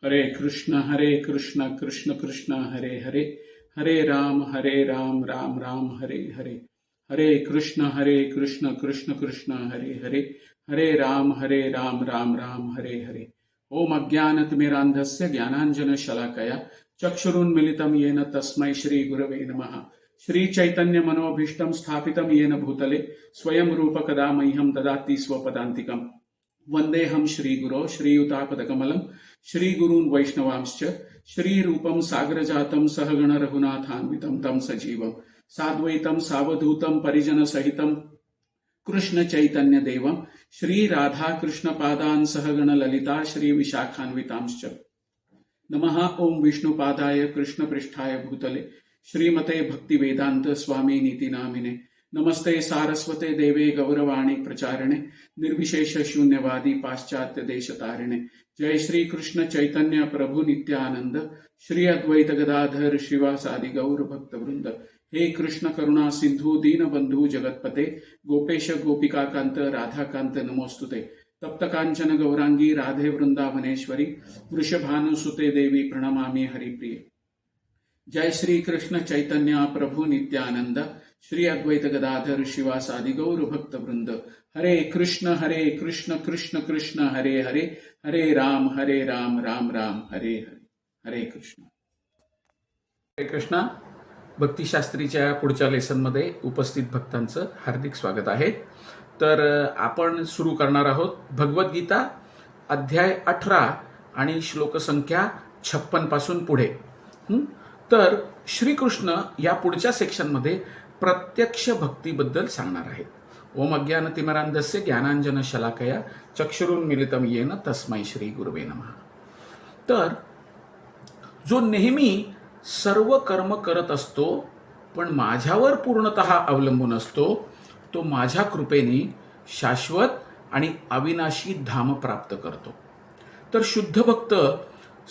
हरे कृष्ण कृष्ण कृष्ण हरे हरे, हरे राम राम राम हरे हरे, हरे कृष्ण कृष्ण कृष्ण हरे हरे, हरे राम राम राम हरे हरे। ओम अज्ञानतिमिरान्धस्य ज्ञानाञ्जनशलाकया चक्षुरुन्मिलितं येन तस्मै श्रीगुरवे नमः। श्रीचैतन्यमनोभीष्टं स्थापितं येन भूतले स्वयं रूपकदा मह्यं ददाति स्वपदान्तिकम्। वन्देऽहं श्रीगुरो श्रीयुतापदकमलं श्रीगुरून् वैष्णवांश्च श्रीरूपं साग्रजातं सहगण रघुनाथान्वितं तं सजीवं साद्वैतं सावधूतं परिजनसहितं कृष्ण चैतन्य देवं श्रीराधा कृष्णपादान् सहगण ललिता श्रीविशाखान्वितांश्च नमः। ओम विष्णुपादाय कृष्णपृष्ठाय भूतले श्रीमते भक्तिवेदांत स्वामी नीति नामिने नमस्ते सारस्वते देवे गौरवाणी प्रचारिणे निर्विशेष शून्यवादी पाश्चात्य देशतारिणे। जय श्री कृष्ण चैतन्य प्रभु नित्यानंद श्री अद्वैत गदाधर श्रीवासादि गौर भक्त वृंद। हे कृष्ण करुणा सिंधु दीनबंधु जगतपते गोपेश गोपिका कांत राधाकांत नमोस्तुते। तप्त कांचन गौरांगी राधे वृंदावनेश्वरी वृषभानुसुते देवी प्रणमामि हरिप्रिये। जय श्री कृष्ण चैतन्य प्रभु नित्यानंद श्री अद्वैत गदाधर शिवासादि गौर भक्त वृंद। हरे कृष्ण कृष्ण कृष्ण हरे हरे, हरे राम राम राम हरे हरे। हरे कृष्ण हरे कृष्ण। भक्तिशास्त्रीच्या पुढच्या लेसनमध्ये उपस्थित भक्तांचं हार्दिक स्वागत आहे। तर आपण सुरू करणार आहोत भगवद्गीता अध्याय 18 आणि श्लोक संख्या 56 पासून पुढे। तर श्रीकृष्ण या पुढच्या सेक्शनमध्ये प्रत्यक्ष भक्तीबद्दल सांगणार आहेत। ओम अज्ञानतिमिरान्धस्य ज्ञानाञ्जनशलाकया चक्षुरुन्मिलितं येन तस्मै श्री गुरवे नमः। तर जो नेहमी सर्व कर्म करत असतो पण माझ्यावर पूर्णतः अवलंबून असतो तो माझ्या कृपेने शाश्वत आणि अविनाशी धाम प्राप्त करतो। तर शुद्ध भक्त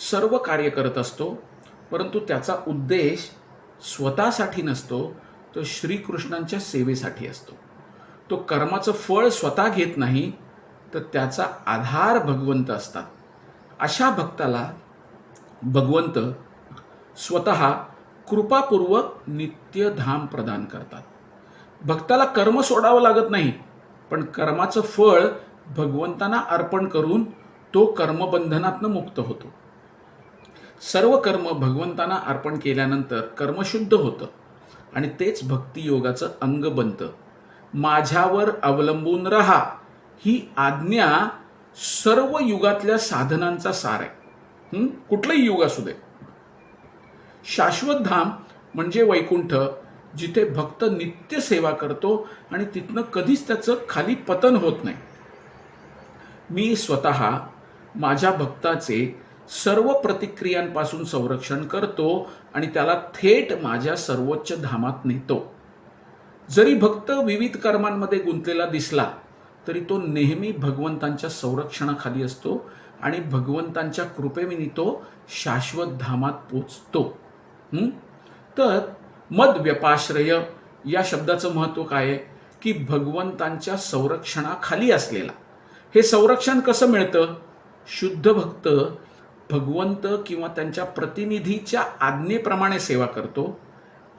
सर्व कार्य करत असतो परंतु त्याचा उद्देश स्वतःसाठी नसतो, तो श्रीकृष्णांच्या सेवेसाठी असतो। तो कर्माचं फळ स्वतः घेत नाही तर त्याचा आधार भगवंत असतात। अशा भक्ताला भगवंत स्वतः कृपापूर्वक नित्य धाम प्रदान करतात। भक्ताला कर्म सोडावं लागत नाही पण कर्माचं फळ भगवंतांना अर्पण करून तो कर्मबंधनातनं मुक्त होतो। सर्व कर्म भगवंतांना अर्पण केल्यानंतर कर्म शुद्ध होतं आणि तेच भक्ती योगाचं अंग बनतं। माझ्यावर अवलंबून रहा ही आज्ञा सर्व युगातल्या साधनांचा सार आहे। कुठलंही युग असू दे। शाश्वत धाम म्हणजे वैकुंठ, जिथे भक्त नित्य सेवा करतो आणि तिथनं कधीच त्याचं खाली पतन होत नाही। मी स्वतः माझ्या भक्ताचे सर्व प्रतिक्रियांपासून संरक्षण करतो आणि त्याला थेट माझ्या सर्वोच्च धामात नेतो। जरी भक्त विविध कर्मांमध्ये गुंतलेला दिसला तरी तो नेहमी भगवंतांच्या संरक्षणाखाली असतो आणि भगवंतांच्या कृपेविनी तो शाश्वत धामात पोचतो। तर मद व्यपाश्रय या शब्दाचं महत्त्व काय आहे की भगवंतांच्या संरक्षणाखाली असलेला। हे संरक्षण कसं मिळतं? शुद्ध भक्त भगवंत किंवा त्यांच्या प्रतिनिधीच्या आज्ञेप्रमाणे सेवा करतो।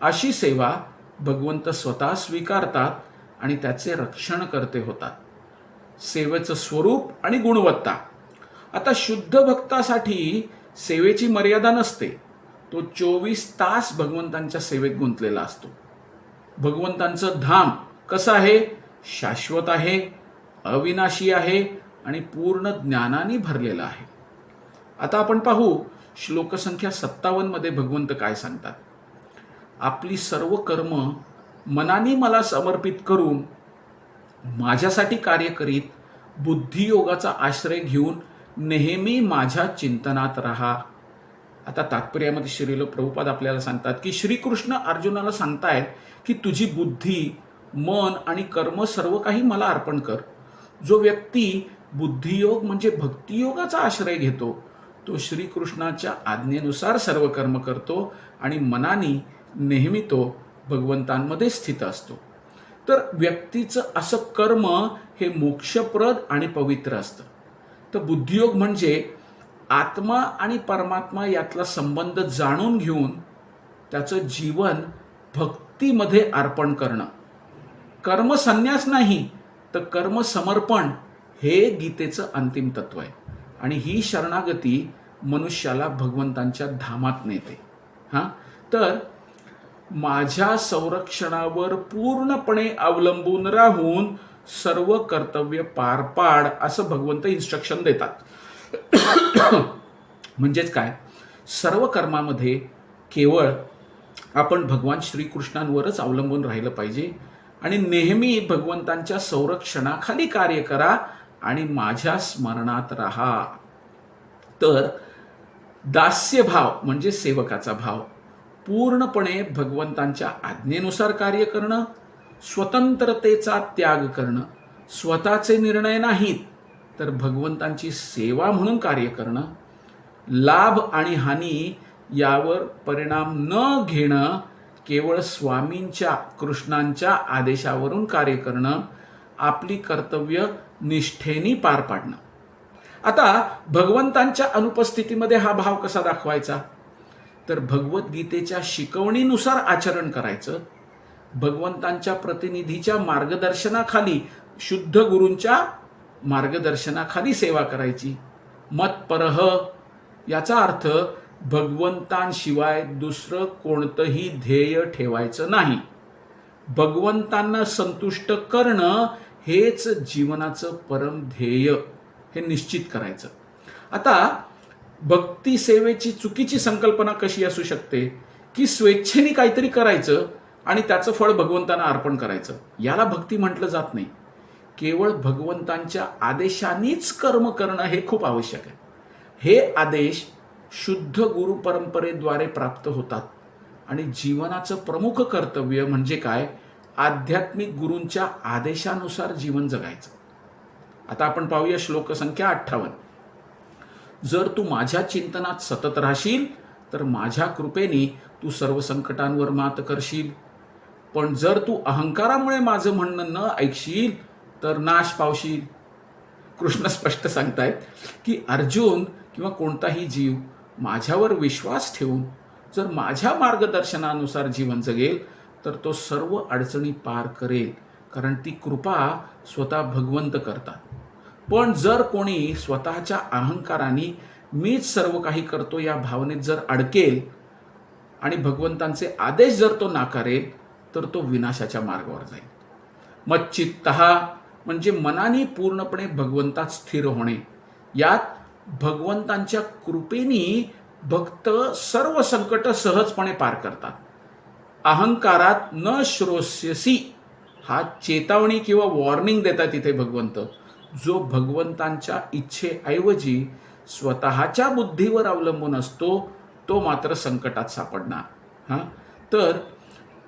अशी सेवा भगवंत स्वतः स्वीकारतात आणि त्याचे रक्षण करते होतात। सेवेचं स्वरूप आणि गुणवत्ता। आता शुद्ध भक्तासाठी सेवेची मर्यादा नसते, तो 24 तास भगवंतांच्या सेवेत गुंतलेला असतो। भगवंतांचं धाम कसं आहे? शाश्वत आहे, अविनाशी आहे आणि पूर्ण ज्ञानाने भरलेलं आहे। आता आपण पाहू श्लोक संख्या 57 मध्ये भगवंत काय सांगतात। आपली सर्व कर्म मनाने मला समर्पित करून माझ्यासाठी कार्य करीत बुद्धियोगाचा आश्रय घेऊन नेहमी माझ्या चिंतनात राहा। आता तात्पर्यामध्ये श्रील प्रभुपाद आपल्याला सांगतात की श्रीकृष्ण अर्जुनाला सांगतायत की तुझी बुद्धी, मन आणि कर्म सर्व काही मला अर्पण कर। जो व्यक्ती बुद्धियोग म्हणजे भक्तियोगाचा आश्रय घेतो तो श्रीकृष्णाच्या आज्ञेनुसार सर्व कर्म करतो आणि मनाने नेहमी तो भगवंतांमध्ये स्थित असतो। तर व्यक्तीचं असं कर्म हे मोक्षप्रद आणि पवित्र असतं। तर बुद्धियोग म्हणजे आत्मा आणि परमात्मा यातला संबंध जाणून घेऊन त्याचं जीवन भक्तीमध्ये अर्पण करणं. कर्मसन्यास नाही तर कर्मसमर्पण हे गीतेचं अंतिम तत्व आहे. आणि ही शरणागती मनुष्याला भगवंतांच्या धामात नेते. तर माझ्या संरक्षणावर पूर्णपणे अवलंबून राहून सर्व कर्तव्य पार पाड असं भगवंत इन्स्ट्रक्शन देतात. म्हणजेच काय, सर्व कर्मामध्ये केवळ आपण भगवान श्रीकृष्णांवरच अवलंबून राहिलं पाहिजे आणि नेहमी भगवंतांच्या संरक्षणाखाली कार्य करा आणि माझ्या स्मरणात राहा. तर दास्यभाव म्हणजे सेवकाचा भाव, पूर्णपणे भगवंतांच्या आज्ञेनुसार कार्य करणं, स्वतंत्रतेचा त्याग करणं, स्वतःचे निर्णय नाहीत तर भगवंतांची सेवा म्हणून कार्य करणं, लाभ आणि हानी यावर परिणाम न घेणं, केवळ स्वामींच्या कृष्णांच्या आदेशावरून कार्य करणं, आपली कर्तव्य निष्ठेने पार पाडणं. आता भगवंतांच्या अनुपस्थितीमध्ये हा भाव कसा दाखवायचा, तर भगवद्गीतेच्या शिकवणीनुसार आचरण करायचं, भगवंतांच्या प्रतिनिधीच्या मार्गदर्शनाखाली, शुद्ध गुरूंच्या मार्गदर्शनाखाली सेवा करायची. मत्परः याचा अर्थ भगवंतांशिवाय दुसरं कोणतंही ध्येय ठेवायचं नाही. भगवंतांना संतुष्ट करणं हेच जीवनाचं परम ध्येय हे निश्चित करायचं. आता भक्ती सेवेची चुकीची संकल्पना कशी असू शकते की स्वेच्छेने काहीतरी करायचं आणि त्याचं फळ भगवंतांना अर्पण करायचं. याला भक्ती म्हटलं जात नाही. केवळ भगवंतांच्या आदेशानेच कर्म करणं हे खूप आवश्यक आहे. हे आदेश शुद्ध गुरु परंपरेद्वारे प्राप्त होतात आणि जीवनाचं प्रमुख कर्तव्य म्हणजे काय, आध्यात्मिक गुरूंच्या आदेशानुसार जीवन जगायचं. आता आपण पाहूया श्लोक संख्या 58. जर तू माझ्या चिंतनात सतत राहशील तर माझ्या कृपेने तू सर्व संकटांवर मात करशील. पण जर तू अहंकारामुळे माझं म्हणणं न ऐकशील तर नाश पावशील. कृष्ण स्पष्ट सांगतायत की अर्जुन किंवा कोणताही जीव माझ्यावर विश्वास ठेवून जर माझ्या मार्गदर्शनानुसार जीवन जगेल तर तो सर्व अडचणी पार करेल, कारण ती कृपा स्वतः भगवंत करतात. पण जर कोणी स्वतःच्या अहंकाराने मीच सर्व काही करतो या भावनेत जर अडकेल आणि भगवंतांचे आदेश जर तो नाकारेल तर तो विनाशाच्या मार्गावर जाईल. मच्चित्तः म्हणजे मनाने पूर्णपणे भगवंतात स्थिर होणे. यात भगवंतांच्या कृपेने भक्त सर्व संकट सहजपणे पार करतात. अहंकारात न श्रोष्यसी हा चेतावणी किंवा वॉर्निंग देतात इथे भगवंत. जो भगवंतांच्या इच्छेऐवजी स्वतःच्या बुद्धीवर अवलंबून असतो तो मात्र संकटात सापडणार. तर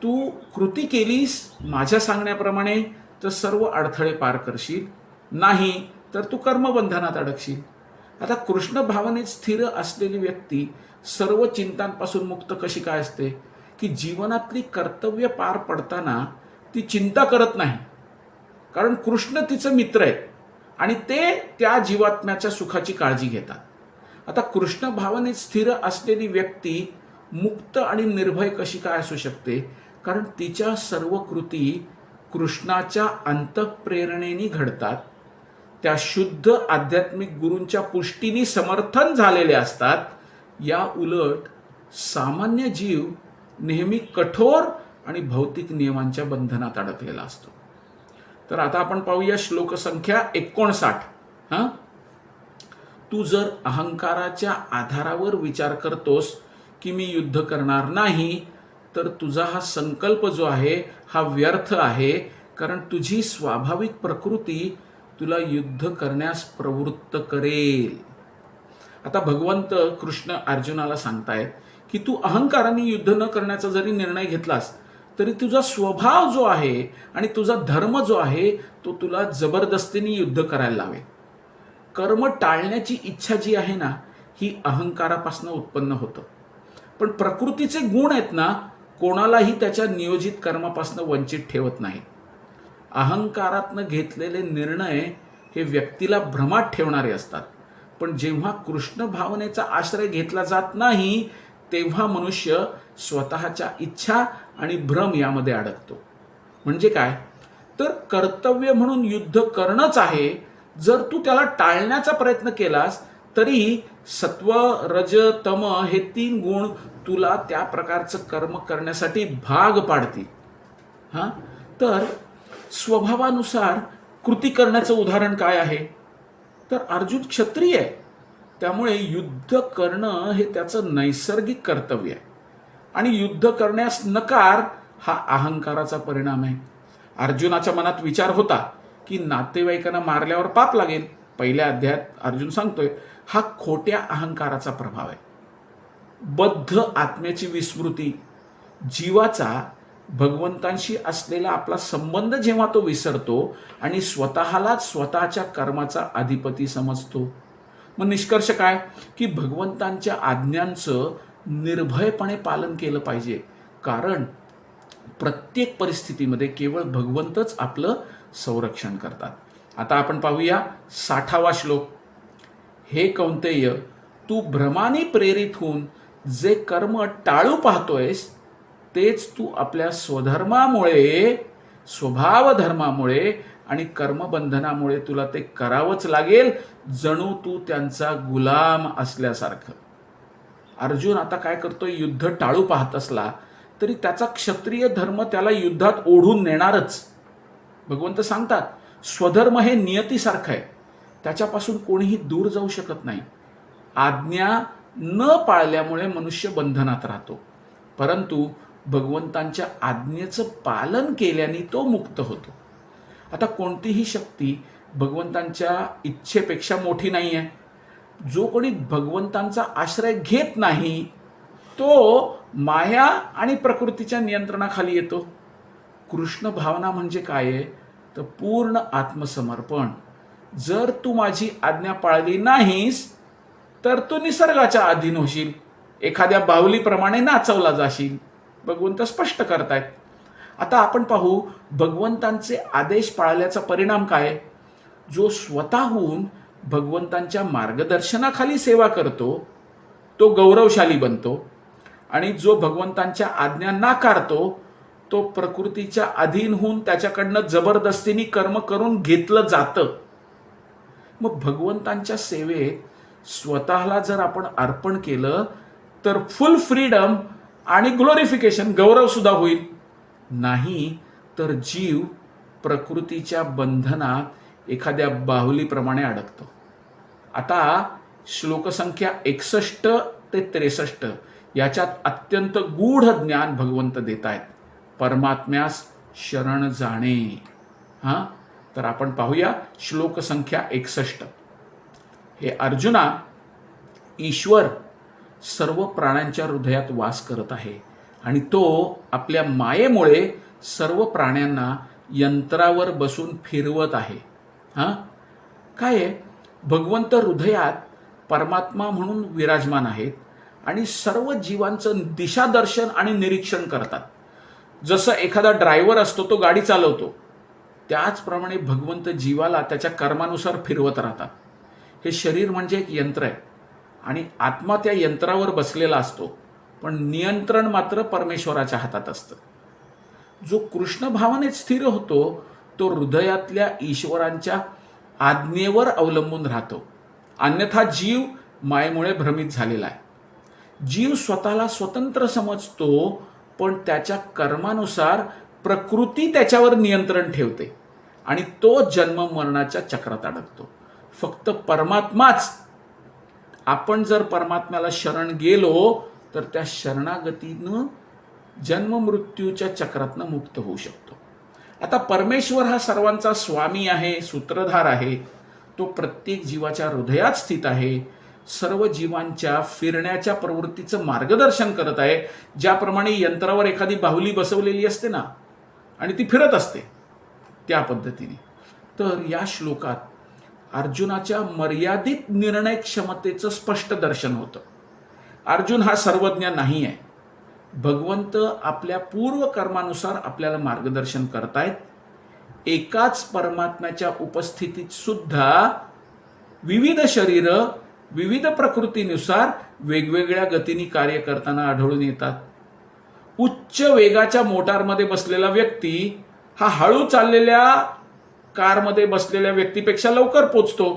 तू कृती केलीस माझ्या सांगण्याप्रमाणे तर सर्व अडथळे पार करशील, नाही तर तू कर्मबंधनात अडकशील. आता कृष्ण भावनेत स्थिर असलेली व्यक्ती सर्व चिंतांपासून मुक्त कशी काय असते की जीवनातली कर्तव्य पार पडताना ती चिंता करत नाही, कारण कृष्ण तिचं मित्र आहे आणि ते त्या जीवात्म्याच्या सुखाची काळजी घेतात. आता कृष्ण भावनेत स्थिर असलेली व्यक्ती मुक्त आणि निर्भय कशी काय असू शकते, कारण तिच्या सर्व कृती कृष्णाच्या अंतःप्रेरणेने घडतात, त्या शुद्ध आध्यात्मिक गुरूंच्या पुष्टीने समर्थन झालेले असतात. या उलट सामान्य जीव नेहमी कठोर आणि भौतिक नियमांच्या बंधनात अडकलेला असतो. तर आता आपण पाहूया श्लोक संख्या 59. तू जर अहंकाराच्या आधारावर विचार करतोस की मी युद्ध करणार नाही तर तुझा हा संकल्प जो आहे हा व्यर्थ आहे, कारण तुझी स्वाभाविक प्रकृती तुला युद्ध करण्यास प्रवृत्त करेल. आता भगवंत कृष्ण अर्जुनाला सांगतायत की तू अहंकाराने युद्ध न करण्याचा जरी निर्णय घेतलास तरी तुझा स्वभाव जो आहे आणि तुझा धर्म जो आहे तो तुला जबरदस्तीने युद्ध करायला लावेल. कर्म टाळण्याची इच्छा जी आहे ना ही अहंकारापासून उत्पन्न होतं. पण प्रकृतीचे गुण आहेत ना कोणालाही त्याच्या नियोजित कर्मापासून वंचित ठेवत नाही. अहंकारातनं घेतलेले निर्णय हे व्यक्तीला भ्रमात ठेवणारे असतात. पण जेव्हा कृष्ण भावनेचा आश्रय घेतला जात नाही तेव्हा मनुष्य स्वतःच्या इच्छा आणि भ्रम यामध्ये अडकतो. म्हणजे काय, तर कर्तव्य म्हणून युद्ध करणंच आहे. जर तू त्याला टाळण्याचा प्रयत्न केलास तरी सत्व, रज, तम हे 3 गुण तुला त्या प्रकारचं कर्म करण्यासाठी भाग पाडतील. हां, तर स्वभावानुसार कृती करण्याचं उदाहरण काय आहे, तर अर्जुन क्षत्रिय आहे, त्यामुळे युद्ध करणं हे त्याचं नैसर्गिक कर्तव्य आहे. आणि युद्ध करण्यास नकार हा अहंकाराचा परिणाम आहे. अर्जुनाच्या मनात विचार होता की नातेवाईकांना मारल्यावर पाप लागेल. पहिल्या अध्यायात अर्जुन सांगतोय हा खोट्या अहंकाराचा प्रभाव आहे. बद्ध आत्म्याची विस्मृती, जीवाचा भगवंतांशी असलेला आपला संबंध जेव्हा तो विसरतो आणि स्वतःलाच स्वतःच्या कर्माचा अधिपती समजतो, मग निष्कर्ष काय, की भगवंतांच्या आज्ञांचं निर्भयपणे पालन केलं पाहिजे. कारण प्रत्येक परिस्थितीमध्ये केवळ भगवंतच आपलं संरक्षण करतात. आता आपण पाहूया 60वा श्लोक. हे कौंतेय, तू भ्रमाने प्रेरित होऊन जे कर्म टाळू पाहतोयस तेच तू आपल्या स्वधर्मामुळे, स्वभाव धर्मामुळे आणि कर्मबंधनामुळे तुला ते करावंच लागेल, जणू तू त्यांचा गुलाम असल्यासारखं. अर्जुन आता काय करतोय, युद्ध टाळू पाहत असला तरी त्याचा क्षत्रिय धर्म त्याला युद्धात ओढून नेणारच. भगवंत सांगतात स्वधर्म हे नियतीसारखं आहे, त्याच्यापासून कोणीही दूर जाऊ शकत नाही. आज्ञा न पाळल्यामुळे मनुष्य बंधनात राहतो, परंतु भगवंतांच्या आज्ञेचं पालन केल्याने तो मुक्त होतो. आता कोणतीही शक्ती भगवंतांच्या इच्छेपेक्षा मोठी नाही आहे. जो कोणी भगवंतांचा आश्रय घेत नाही तो माया आणि प्रकृतीच्या नियंत्रणाखाली येतो. कृष्ण भावना म्हणजे काय आहे, तर पूर्ण आत्मसमर्पण. जर तू माझी आज्ञा पाळली नाहीस तर तू निसर्गाच्या अधीन होशील, एखाद्या बाहुलीप्रमाणे नाचवला जाशील. भगवंत स्पष्ट करतायत. आता आपण पाहू भगवंतांचे आदेश पाळल्याचा परिणाम काय. जो स्वतःहून भगवंतांच्या मार्गदर्शनाखाली सेवा करतो तो गौरवशाली बनतो, आणि जो भगवंतांच्या आज्ञा नाकारतो तो प्रकृतीच्या अधीन होऊन त्याच्याकडनं जबरदस्तीने कर्म करून घेतलं जातं. मग भगवंतांच्या सेवेत स्वतःला जर आपण अर्पण केलं तर फुल फ्रीडम आणि ग्लोरिफिकेशन, गौरव सुद्धा होईल. नाही तर जीव प्रकृतीच्या बंधनात एखाद्या बाहुलीप्रमाणे अडकतो. आता श्लोक संख्या 61 ते 63 याच्यात अत्यंत गूढ ज्ञान भगवंत देत आहेत. परमात्म्यास शरण जाणे. हां, तर आपण पाहूया श्लोक संख्या 61. हे अर्जुना, ईश्वर सर्व प्राण्यांच्या हृदयात वास करत आहे आणि तो आपल्या मायेमुळे सर्व प्राण्यांना यंत्रावर बसून फिरवत आहे. हां, काय आहे, भगवंत हृदयात परमात्मा म्हणून विराजमान आहेत आणि सर्व जीवांचं दिशादर्शन आणि निरीक्षण करतात. जसं एखादा ड्रायव्हर असतो तो गाडी चालवतो, त्याचप्रमाणे भगवंत जीवाला त्याच्या कर्मानुसार फिरवत राहतात. हे शरीर म्हणजे एक यंत्र आहे आणि आत्मा त्या यंत्रावर बसलेला असतो, पण नियंत्रण मात्र परमेश्वराच्या हातात असतं. जो कृष्ण भावनेत स्थिर होतो तो हृदयातल्या ईश्वरांच्या आज्ञेवर अवलंबून राहतो. अन्यथा जीव मायेमुळे भ्रमित झालेला आहे. जीव स्वतःला स्वतंत्र समजतो, पण त्याच्या कर्मानुसार प्रकृती त्याच्यावर नियंत्रण ठेवते आणि तो जन्म मरणाच्या चक्रात अडकतो. फक्त परमात्माच, आपण जर परमात्म्याला शरण गेलो तर त्या शरणागतीनं जन्म मृत्यूच्या चक्रातनं मुक्त होऊ शकतो. आता परमेश्वर हा सर्वांचा स्वामी आहे, सूत्रधार आहे. तो प्रत्येक जीवाच्या हृदयात स्थित आहे. सर्व जीवांच्या फिरण्याच्या प्रवृत्तीचं मार्गदर्शन करत आहे. ज्याप्रमाणे यंत्रावर एखादी बाहुली बसवलेली असते ना आणि ती फिरत असते, त्या पद्धतीने. तर या श्लोकात अर्जुनाच्या मर्यादित निर्णय क्षमतेचं स्पष्ट दर्शन होतं. अर्जुन हा सर्वज्ञ नाही आहे. भगवंत आपल्या पूर्व कर्मानुसार आपल्याला मार्गदर्शन करतायत. एकाच परमात्म्याच्या उपस्थितीत सुद्धा विविध शरीरं विविध प्रकृतीनुसार वेगवेगळ्या गतीने कार्य करताना आढळून येतात. उच्च वेगाच्या मोटारमध्ये बसलेला व्यक्ती हा हळू चाललेल्या कारमध्ये बसलेल्या व्यक्तीपेक्षा लवकर पोचतो.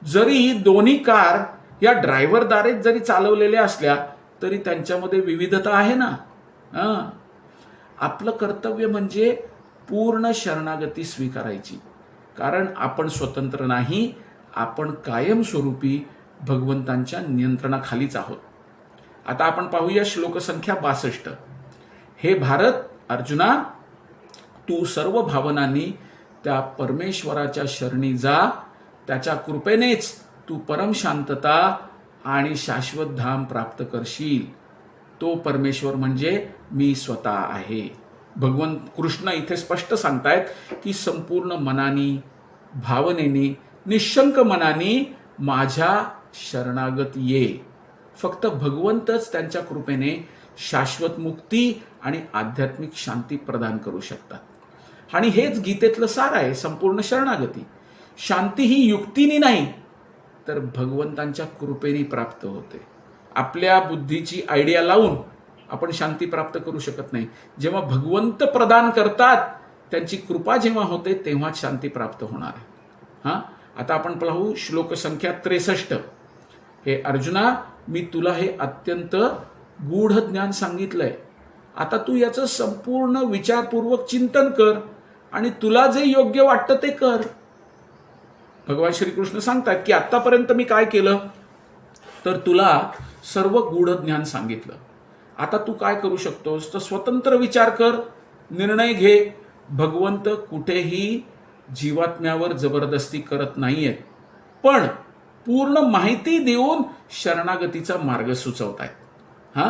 जरी दोन्ही कार या ड्रायव्हरद्वारे जरी चालवलेल्या असल्या तरी त्यांच्यामध्ये विविधता आहे ना. आपलं कर्तव्य म्हणजे पूर्ण शरणागती स्वीकारायची, कारण आपण स्वतंत्र नाही, आपण कायमस्वरूपी भगवंतांच्या नियंत्रणाखालीच आहोत. आता आपण पाहूया श्लोक संख्या 62. हे भारत अर्जुना, तू सर्व भावनांनी त्या परमेश्वराच्या शरणी जा. त्याच्या कृपेनेच तू परम शांतता आणि शाश्वत धाम प्राप्त करशील. तो परमेश्वर म्हणजे मी स्वतः आहे. भगवंत कृष्ण इथे स्पष्ट सांगतायत की संपूर्ण मनानी, भावनेनी, निशंक मनानी माझ्या शरणागत ये. फक्त भगवंतच त्यांच्या कृपेने शाश्वत मुक्ती आणि आध्यात्मिक शांती प्रदान करू शकतात. आणि हेच गीतेतलं सार आहे संपूर्ण शरणागती. शांती ही युक्तीने नाही तर भगवंतांच्या कृपेने प्राप्त होते. आपल्या बुद्धीची आयडिया लावून आपण शांती प्राप्त करू शकत नाही. जेव्हा भगवंत प्रदान करतात, त्यांची कृपा जेव्हा होते तेव्हाच शांती प्राप्त होणार आहे. आता आपण पाहू श्लोक संख्या 63. हे अर्जुना, मी तुला हे अत्यंत गूढ ज्ञान सांगितलंय. आता तू याचं संपूर्ण विचारपूर्वक चिंतन कर आणि तुला जे योग्य वाटतं ते कर. भगवान श्रीकृष्ण सांगतात की आतापर्यंत मी काय केलं, तर तुला सर्व गूढ ज्ञान सांगितलं. आता तू काय करू शकतोस, तर स्वतंत्र विचार कर, निर्णय घे. भगवंत कुठेही जीवात्म्यावर जबरदस्ती करत नाहीयेत, पण पूर्ण माहिती देऊन शरणागतीचा मार्ग सुचवतायत.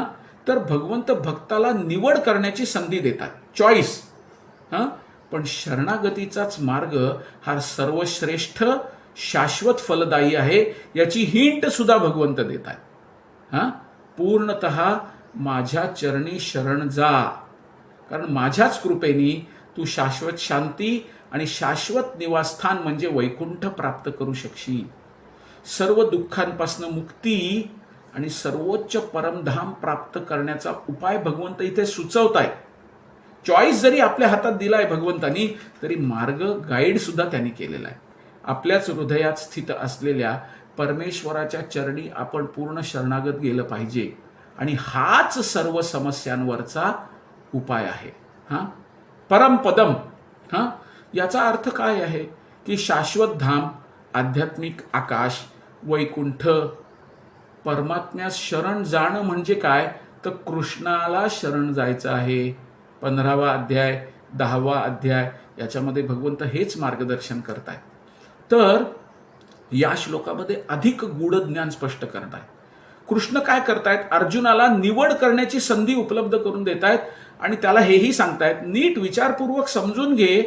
तर भगवंत भक्ताला निवड करण्याची संधी देतात, चॉईस. पण शरणागतीचाच मार्ग हा सर्वश्रेष्ठ शाश्वत फलदायी आहे याची हिंट सुद्धा भगवंत देतात. पूर्णतः माझ्या चरणी शरण जा, कारण माझ्याच कृपेने तू शाश्वत शांती आणि शाश्वत निवासस्थान म्हणजे वैकुंठ प्राप्त करू शकशील. सर्व दुःखांपासून मुक्ती आणि सर्वोच्च परमधाम प्राप्त करण्याचा उपाय भगवंत इथे सुचवताय. चॉईस जरी आपल्या हातात दिलाय भगवंतानी, तरी मार्ग गाईड सुद्धा त्यांनी केलेला आहे. आपल्याच हृदयात स्थित असलेल्या परमेश्वराच्या चरणी आपण पूर्ण शरणागत गेलं पाहिजे आणि हाच सर्व समस्यांवरचा उपाय आहे. परमपदम. याचा अर्थ काय आहे की शाश्वत धाम, आध्यात्मिक आकाश, वैकुंठ, परमात्म्यास शरण जाणं म्हणजे काय, तर कृष्णाला शरण जायचं आहे. 15वा अध्याय, 10वा अध्याय याच्यामध्ये भगवंत हेच मार्गदर्शन करतायत. तर या श्लोकामध्ये अधिक गूढ ज्ञान स्पष्ट करतायत. कृष्ण काय करतायत, अर्जुनाला निवड करण्याची संधी उपलब्ध करून देतायत आणि त्याला हेही सांगतायत, नीट विचारपूर्वक समजून घे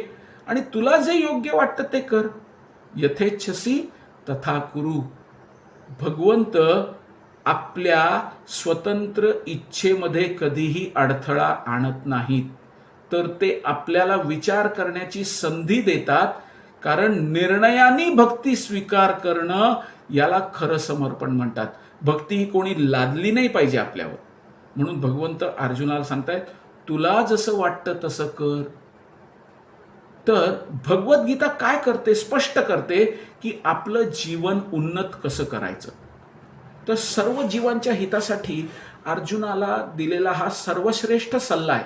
आणि तुला जे योग्य वाटतं ते कर. यथेच्छसी तथा कुरु. भगवंत आपल्या स्वतंत्र इच्छेमध्ये कधीही अडथळा आणत नाहीत, तर ते आपल्याला विचार करण्याची संधी देतात. कारण निर्णयाने भक्ती स्वीकार करणं याला खरं समर्पण म्हणतात. भक्ती ही कोणी लादली नाही पाहिजे आपल्यावर. म्हणून भगवंत अर्जुनाला सांगतायत, तुला जसं वाटतं तसं कर. तर भगवद्गीता काय करते, स्पष्ट करते की आपलं जीवन उन्नत कसं करायचं. तर सर्व जीवांच्या हितासाठी अर्जुनाला दिलेला हा सर्वश्रेष्ठ सल्ला आहे.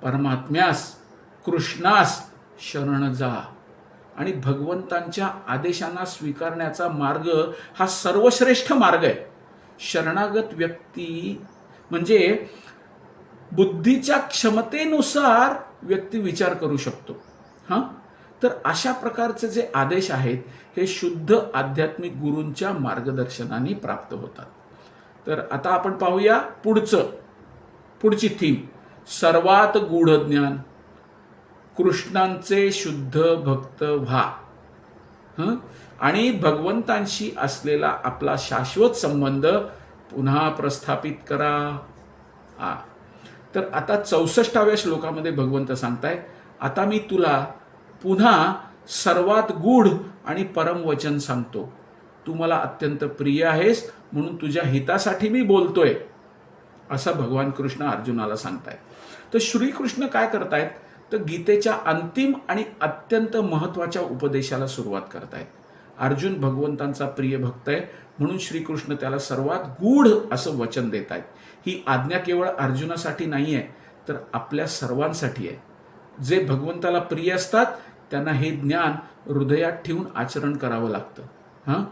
परमात्म्यास, कृष्णास शरण जा आणि भगवंतांच्या आदेशांना स्वीकारण्याचा मार्ग हा सर्वश्रेष्ठ मार्ग आहे. शरणागत व्यक्ती म्हणजे बुद्धीच्या क्षमतेनुसार व्यक्ती विचार करू शकतो. तर अशा प्रकारचे जे आदेश आहेत हे शुद्ध आध्यात्मिक गुरूंच्या मार्गदर्शनाने प्राप्त होतात. तर आता आपण पाहूया पुढची थीम, सर्वात गूढ ज्ञान. कृष्णांचे शुद्ध भक्त व्हा आणि भगवंतांशी असलेला आपला शाश्वत संबंध पुन्हा प्रस्थापित करा. तर आता 64व्या श्लोकामध्ये भगवंत सांगताय, आता मी तुला पुन्हा सर्वात गूढ आणि परम वचन सांगतो. तू मला अत्यंत प्रिय आहेस, म्हणून तुझ्या हितासाठी मी बोलतोय, असं भगवान कृष्ण अर्जुनाला सांगतायत. तर श्रीकृष्ण काय करतायत, तर गीतेच्या अंतिम आणि अत्यंत महत्त्वाच्या उपदेशाला सुरुवात करतायत. अर्जुन भगवंतांचा प्रिय भक्त आहे, म्हणून श्रीकृष्ण त्याला सर्वात गूढ असं वचन देत आहेत. ही आज्ञा केवळ अर्जुनासाठी नाही आहे, तर आपल्या सर्वांसाठी आहे. जे भगवंताला प्रिय असतात त्यांना हे ज्ञान हृदयात ठेवून आचरण करावं लागतं.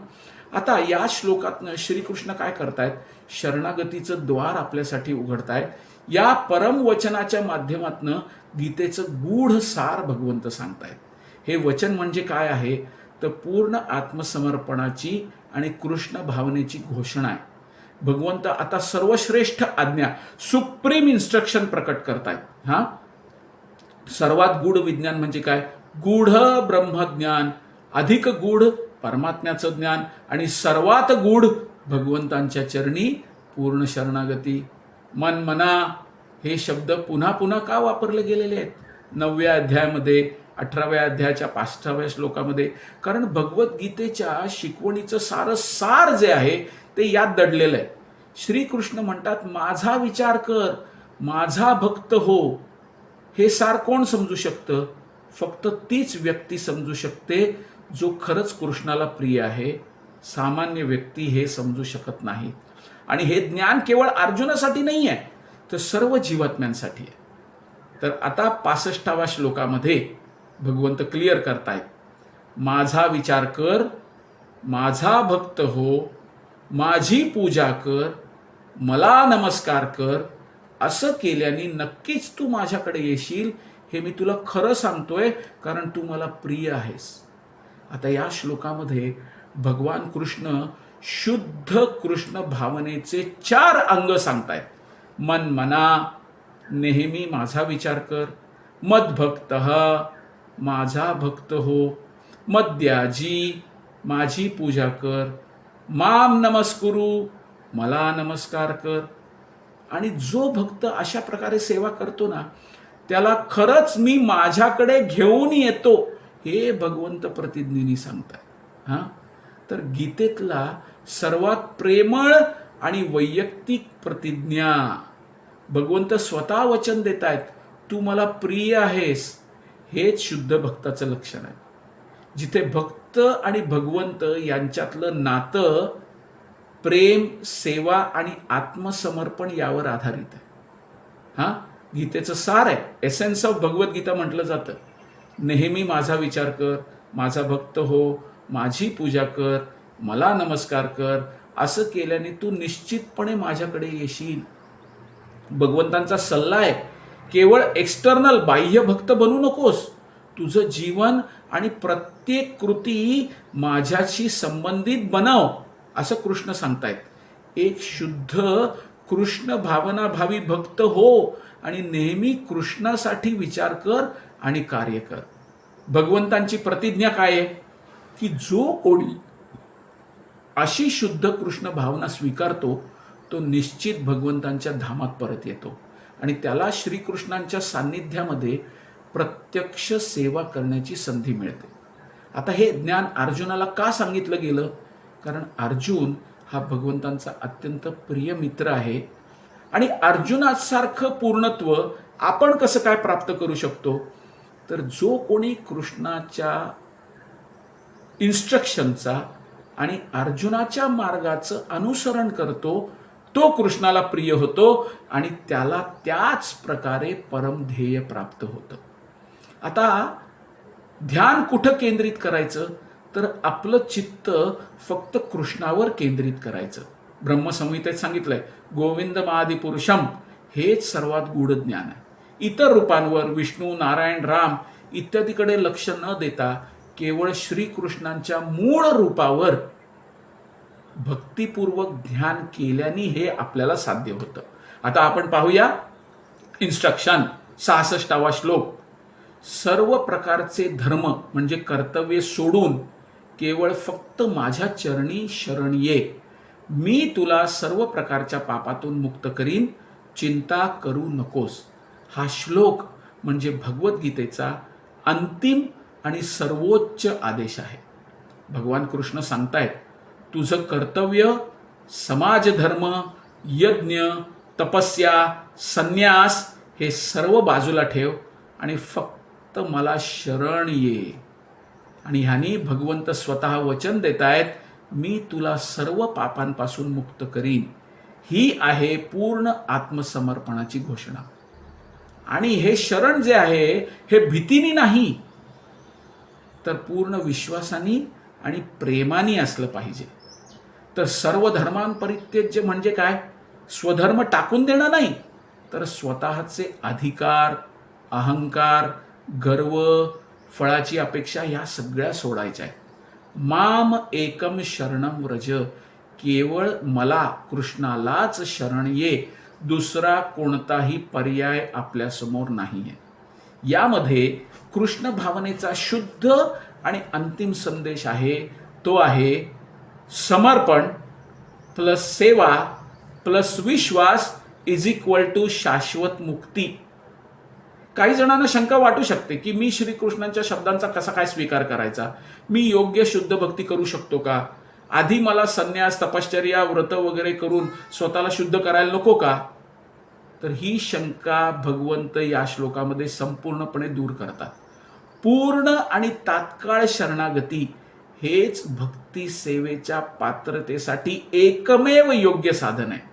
आता या श्लोकातनं श्रीकृष्ण काय करतायत, शरणागतीचं द्वार आपल्यासाठी उघडतायत. या परम वचनाच्या माध्यमातनं गीतेचं गूढ सार भगवंत सांगतायत. हे वचन म्हणजे काय आहे, तर पूर्ण आत्मसमर्पणाची आणि कृष्ण भावनेची घोषणा आहे. भगवंत आता सर्वश्रेष्ठ आज्ञा, सुप्रीम इन्स्ट्रक्शन प्रकट करतायत. सर्वात गूढ विज्ञान म्हणजे काय, गूढ ब्रह्मज्ञान, अधिक गूढ परमात्म्याचं ज्ञान, आणि सर्वात गूढ भगवंतांच्या चरणी पूर्ण शरणागती. मन मना हे शब्द पुन्हा पुन्हा का वापरले गेलेले आहेत 9व्या अध्यायामध्ये, 18व्या अध्यायाच्या 5व्या श्लोकामध्ये? कारण भगवद्गीतेच्या शिकवणीचं सार जे आहे ते यात दडलेलं आहे. श्रीकृष्ण म्हणतात, माझा विचार कर, माझा भक्त हो. हे सार कोण समजू शकतं? फक्त तीच व्यक्ती समजू शकते जो खरंच कृष्णाला प्रिय आहे. सामान्य व्यक्ती हे समजू शकत नाही. आणि हे ज्ञान केवळ अर्जुनासाठी नाही आहे, तर सर्व जीवात्म्यांसाठी आहे. तर आता 65व्या श्लोकामध्ये भगवंत क्लिअर करतायत, माझा विचार कर, माझा भक्त हो, माझी पूजा कर, मला नमस्कार कर. असं केल्याने नक्कीच तू माझ्याकडे येशील, हे मी तुला खरं सांगतोय, कारण तू मला प्रिय आहेस. आता या श्लोकामध्ये भगवान कृष्ण शुद्ध कृष्ण भावनेचे 4 अंग सांगतायत. मन मना, नेहमी माझा विचार कर. मद्भक्त, माझा भक्त हो. मद्याजी, माझी पूजा कर. माम नमस्कुरु, मला नमस्कार कर. आणि जो भक्त अशा प्रकारे सेवा करतो ना, त्याला खरंच मी माझ्याकडे घेऊन येतो, हे भगवंत प्रतिज्ञेने सांगतात. तर गीतेतला सर्वात प्रेमळ आणि वैयक्तिक प्रतिज्ञा, भगवंत स्वतः वचन देत आहेत, तू मला प्रिय आहेस. हेच शुद्ध भक्ताचं लक्षण आहे. जिथे भक्त आणि भगवंत यांच्यातलं नातं प्रेम, सेवा आणि आत्मसमर्पण यावर आधारित आहे. गीतेचं सार आहे, एसेन्स ऑफ भगवद्गीता म्हटलं जातं. नेहमी माझा विचार कर, माझा भक्त हो, माझी पूजा कर, मला नमस्कार कर. असं केल्याने तू निश्चितपणे माझ्याकडे येशील. भगवंतांचा सल्ला आहे, केवळ एक्सटर्नल बाह्य भक्त बनू नकोस. तुझं जीवन आणि प्रत्येक कृती माझ्याशी संबंधित बनव, असं कृष्ण सांगतायत. एक शुद्ध कृष्ण भावनाभावी भक्त हो आणि नेहमी कृष्णासाठी विचार कर आणि कार्य कर. भगवंतांची प्रतिज्ञा काय आहे, की जो कोणी अशी शुद्ध कृष्ण भावना स्वीकारतो तो निश्चित भगवंतांच्या धामात परत येतो आणि त्याला श्रीकृष्णांच्या सान्निध्यामध्ये प्रत्यक्ष सेवा करण्याची संधी मिळते. आता हे ज्ञान अर्जुनाला का सांगितलं गेलं? कारण अर्जुन हा भगवंतांचा अत्यंत प्रिय मित्र आहे. आणि अर्जुनासारखं पूर्णत्व आपण कसं काय प्राप्त करू शकतो? तर जो कोणी कृष्णाच्या इन्स्ट्रक्शनचा आणि अर्जुनाच्या मार्गाचं अनुसरण करतो तो कृष्णाला प्रिय होतो आणि त्याला त्याच प्रकारे परमध्येय प्राप्त होतं. आता ध्यान कुठं केंद्रित करायचं? तर आपलं चित्त फक्त कृष्णावर केंद्रित करायचं. ब्रह्मसंहितेत सांगितलंय, गोविंद महादिपुरुषम हेच सर्वात गूढ ज्ञान आहे. इतर रूपांवर विष्णू, नारायण, राम इत्यादीकडे लक्ष न देता केवळ श्रीकृष्णांच्या मूळ रूपावर भक्तिपूर्वक ध्यान केल्याने हे आपल्याला साध्य होतं. आता आपण पाहूया इन्स्ट्रक्शन 66वा श्लोक. सर्व प्रकारचे धर्म म्हणजे कर्तव्य सोडून केवळ फक्त माझ्या चरणी शरण ये. मी तुला सर्व प्रकारच्या पापातून मुक्त करीन, चिंता करू नकोस. हा श्लोक म्हणजे भगवद्गीतेचा अंतिम आणि सर्वोच्च आदेश आहे. भगवान कृष्ण सांगतायत, तुझं कर्तव्य, समाजधर्म, यज्ञ, तपस्या, संन्यास हे सर्व बाजूला ठेव आणि फक्त मला शरण ये. आणि ह्यानी भगवंत स्वतः वचन देतायत, मी तुला सर्व पापांपासून मुक्त करीन. ही आहे पूर्ण आत्मसमर्पणाची घोषणा. आणि हे शरण जे आहे हे भीतीने नाही, तर पूर्ण विश्वासाने आणि प्रेमाने असलं पाहिजे. तर सर्व धर्मांपरित्यज्य म्हणजे काय? स्वधर्म टाकून देणं नाही, तर स्वतःचे अधिकार, अहंकार, गर्व, फळाची अपेक्षा या सगळ्या सोडायच्या आहेत. माम एकम शरणम व्रज, केवळ मला कृष्णालाच शरण ये, दुसरा कोणताही पर्याय आपल्यासमोर नाही आहे. यामध्ये कृष्ण भावनेचा शुद्ध आणि अंतिम संदेश आहे, तो आहे समर्पण प्लस सेवा प्लस विश्वास इज इक्वल टू शाश्वत मुक्ती. काही जणांना शंका वाटू शकते की मी श्रीकृष्णांच्या शब्दांचा कसा काय स्वीकार करायचा, मी योग्य शुद्ध भक्ती करू शकतो का, आधी मला संन्यास, तपश्चर्या, व्रत वगैरे करून स्वतःला शुद्ध करायला नको का? तर ही शंका भगवंत या श्लोकामध्ये संपूर्णपणे दूर करतात. पूर्ण आणि तात्काळ शरणागती हेच भक्ती सेवेच्या पात्रतेसाठी एकमेव योग्य साधन आहे.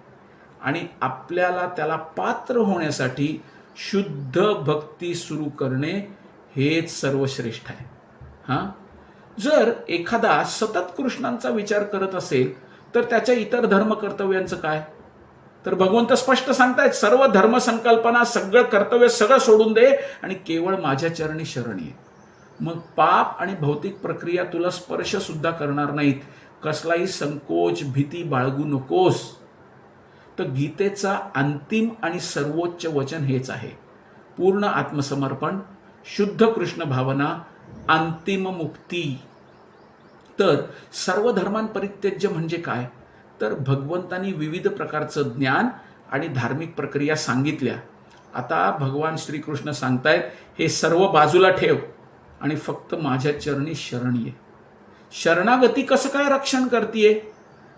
आणि आपल्याला त्याला पात्र होण्यासाठी शुद्ध भक्ती सुरू करणे हेच सर्वश्रेष्ठ आहे. जर एखादा सतत कृष्णांचा विचार करत असेल तर त्याच्या इतर धर्म कर्तव्यांचं काय? तर भगवंत स्पष्ट सांगतायत, सर्व धर्म संकल्पना, सगळं कर्तव्य सगळं सोडून दे आणि केवळ माझ्या चरणी शरण ये. मग पाप आणि भौतिक प्रक्रिया तुला स्पर्श सुद्धा करणार नाहीत. कसलाही संकोच, भीती बाळगू नकोस. तर गीतेचा अंतिम आणि सर्वोच्च वचन हेच आहे, पूर्ण आत्मसमर्पण, शुद्ध कृष्ण भावना, अंतिम मुक्ती. तर सर्व धर्मांपरित्यज्य म्हणजे काय? तर भगवंतांनी विविध प्रकारचं ज्ञान आणि धार्मिक प्रक्रिया सांगितल्या. आता भगवान श्रीकृष्ण सांगतायत, हे सर्व बाजूला ठेव आणि फक्त माझ्या चरणी शरण ये. शरणागती कसं काय रक्षण करतीये?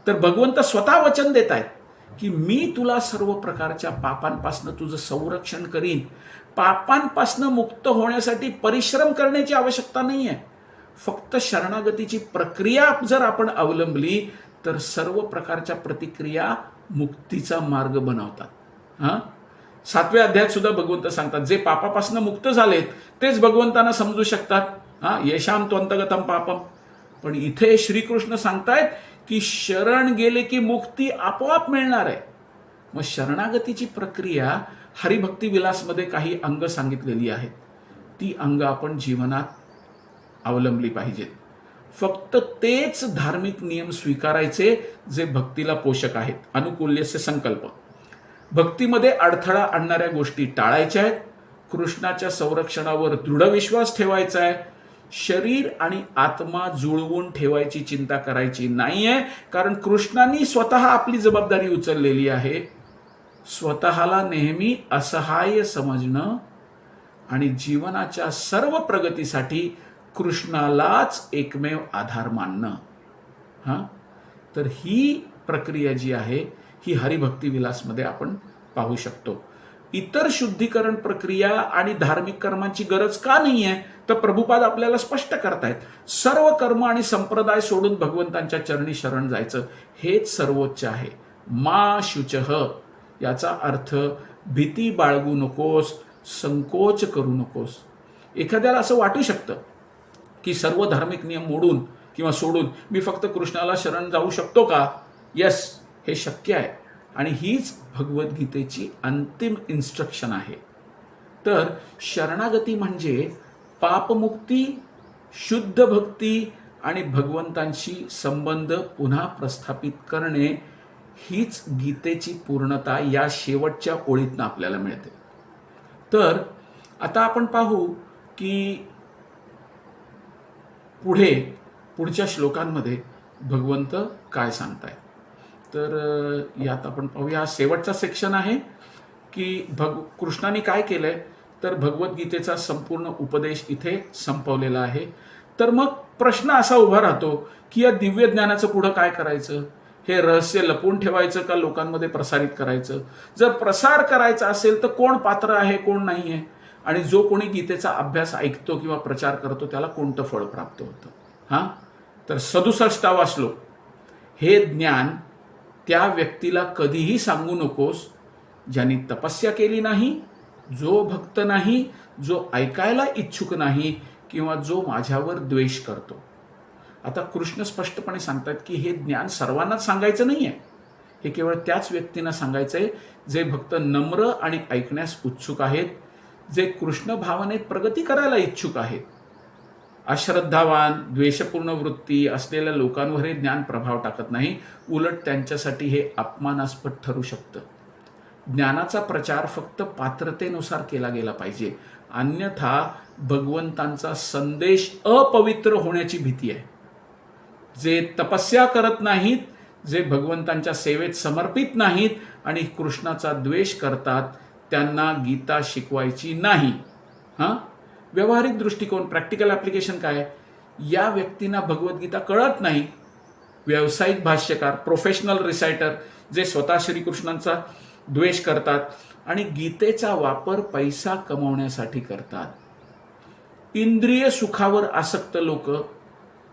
तर भगवंत स्वतः वचन देत आहेत की मी तुला सर्व प्रकारच्या पापांपासून तुझं संरक्षण करीन. पापांपासून मुक्त होण्यासाठी परिश्रम करण्याची आवश्यकता नाही आहे. फक्त शरणागतीची प्रक्रिया जर आपण अवलंबली तर सर्व प्रकारच्या प्रतिक्रिया मुक्तीचा मार्ग बनवतात. 7व्या अध्यायात सुद्धा भगवंत सांगतात, जे पापापासून मुक्त झालेत तेच भगवंतांना समजू शकतात. येशाम त्वंतगतम पापम. पण इथे श्रीकृष्ण सांगतायत की शरण गेले की मुक्ती आपोआप मिळणार आहे. मग शरणागतीची प्रक्रिया हरिभक्ती विलासमध्ये काही अंग सांगितलेली आहेत. ती अंग आपण जीवनात अवलंबली पाहिजेत. फक्त तेच धार्मिक नियम स्वीकारायचे जे भक्तीला पोषक आहेत. अनुकूल्यस्य संकल्प. भक्तीमध्ये अडथळा आणणाऱ्या गोष्टी टाळायच्या आहेत. कृष्णाच्या संरक्षणावर दृढ विश्वास ठेवायचा आहे. शरीर आणि आत्मा जुळवून ठेवायची चिंता करायची नाहीये, कारण कृष्णांनी स्वतः आपली जबाबदारी उचललेली आहे. स्वतःला नेहमी असहाय्य समजणं आणि जीवनाच्या सर्व प्रगतीसाठी कृष्णालाच एकमेव आधार मानणं. तर ही प्रक्रिया जी आहे ही हरिभक्ती विलासमध्ये आपण पाहू शकतो. इतर शुद्धीकरण प्रक्रिया आणि धार्मिक कर्मांची गरज का नाही आहे? तर प्रभुपाद आपल्याला स्पष्ट करतायत, सर्व कर्म आणि संप्रदाय सोडून भगवंतांच्या चरणी शरण जायचं हेच सर्वोच्च आहे. मा शुचः याचा अर्थ भीती बाळगू नकोस, संकोच करू नकोस. एखाद्याला असं वाटू शकतं की सर्व धार्मिक नियम मोडून किंवा सोडून मी फक्त कृष्णाला शरण जाऊ शकतो का? यस, हे शक्य आहे. आणि हीच भगवद्गीतेची अंतिम इन्स्ट्रक्शन आहे. तर शरणागती म्हणजे पापमुक्ती, शुद्ध भक्ती आणि भगवंतांशी संबंध पुन्हा प्रस्थापित करणे, हीच गीतेची पूर्णता या शेवटच्या ओळीतनं आपल्याला मिळते. तर आता आपण पाहू की पुढच्या श्लोकांमध्ये भगवंत काय सांगताय. तर यात आपण पाहूया, शेवटचा सेक्शन आहे की कृष्णाने काय केलंय. तर भगवद्गीतेचा संपूर्ण उपदेश इथे संपवलेला आहे. तर मग प्रश्न असा उभा राहतो की या दिव्य ज्ञानाचं पुढं काय करायचं? हे रहस्य लपवून ठेवायचं का लोकांमध्ये प्रसारित करायचं? जर प्रसार करायचा असेल तर कोण पात्र आहे, कोण नाही आहे? आणि जो कोणी गीतेचा अभ्यास ऐकतो किंवा प्रचार करतो त्याला कोणतं फळ प्राप्त होतं? तर 67वा श्लोक, हे ज्ञान त्या व्यक्तीला कधीही सांगू नकोस ज्यांनी तपस्या केली नाही, जो भक्त नाही, जो ऐकायला इच्छुक नाही किंवा जो माझ्यावर द्वेष करतो. आता कृष्ण स्पष्टपणे सांगतात की हे ज्ञान सर्वांनाच सांगायचं नाही आहे. हे केवळ त्याच व्यक्तींना सांगायचंय जे भक्त नम्र आणि ऐकण्यास उत्सुक आहेत, जे कृष्ण भावनेत प्रगती करायला इच्छुक आहेत. अश्रद्धावान, द्वेषपूर्ण वृत्ती असलेल्या लोकांवर हे ज्ञान प्रभाव टाकत नाही, उलट त्यांच्यासाठी हे अपमानास्पद ठरू शकतं. ज्ञानाचा प्रचार फक्त पात्रतेनुसार केला गेला पाहिजे, अन्यथा भगवंतांचा संदेश अपवित्र होण्याची भीती आहे. जे तपस्या करत नाहीत, जे भगवंतांच्या सेवेत समर्पित नाहीत आणि कृष्णाचा द्वेष करतात, त्यांना गीता शिकवायची नाही. व्यावहारिक दृष्टिकोन, प्रॅक्टिकल ॲप्लिकेशन काय? या व्यक्तींना भगवद्गीता कळत नाही. व्यावसायिक भाष्यकार, प्रोफेशनल रिसायटर जे स्वतः श्रीकृष्णांचा द्वेष करतात आणि गीतेचा वापर पैसा कमवण्यासाठी करतात. इंद्रिय सुखावर आसक्त लोक,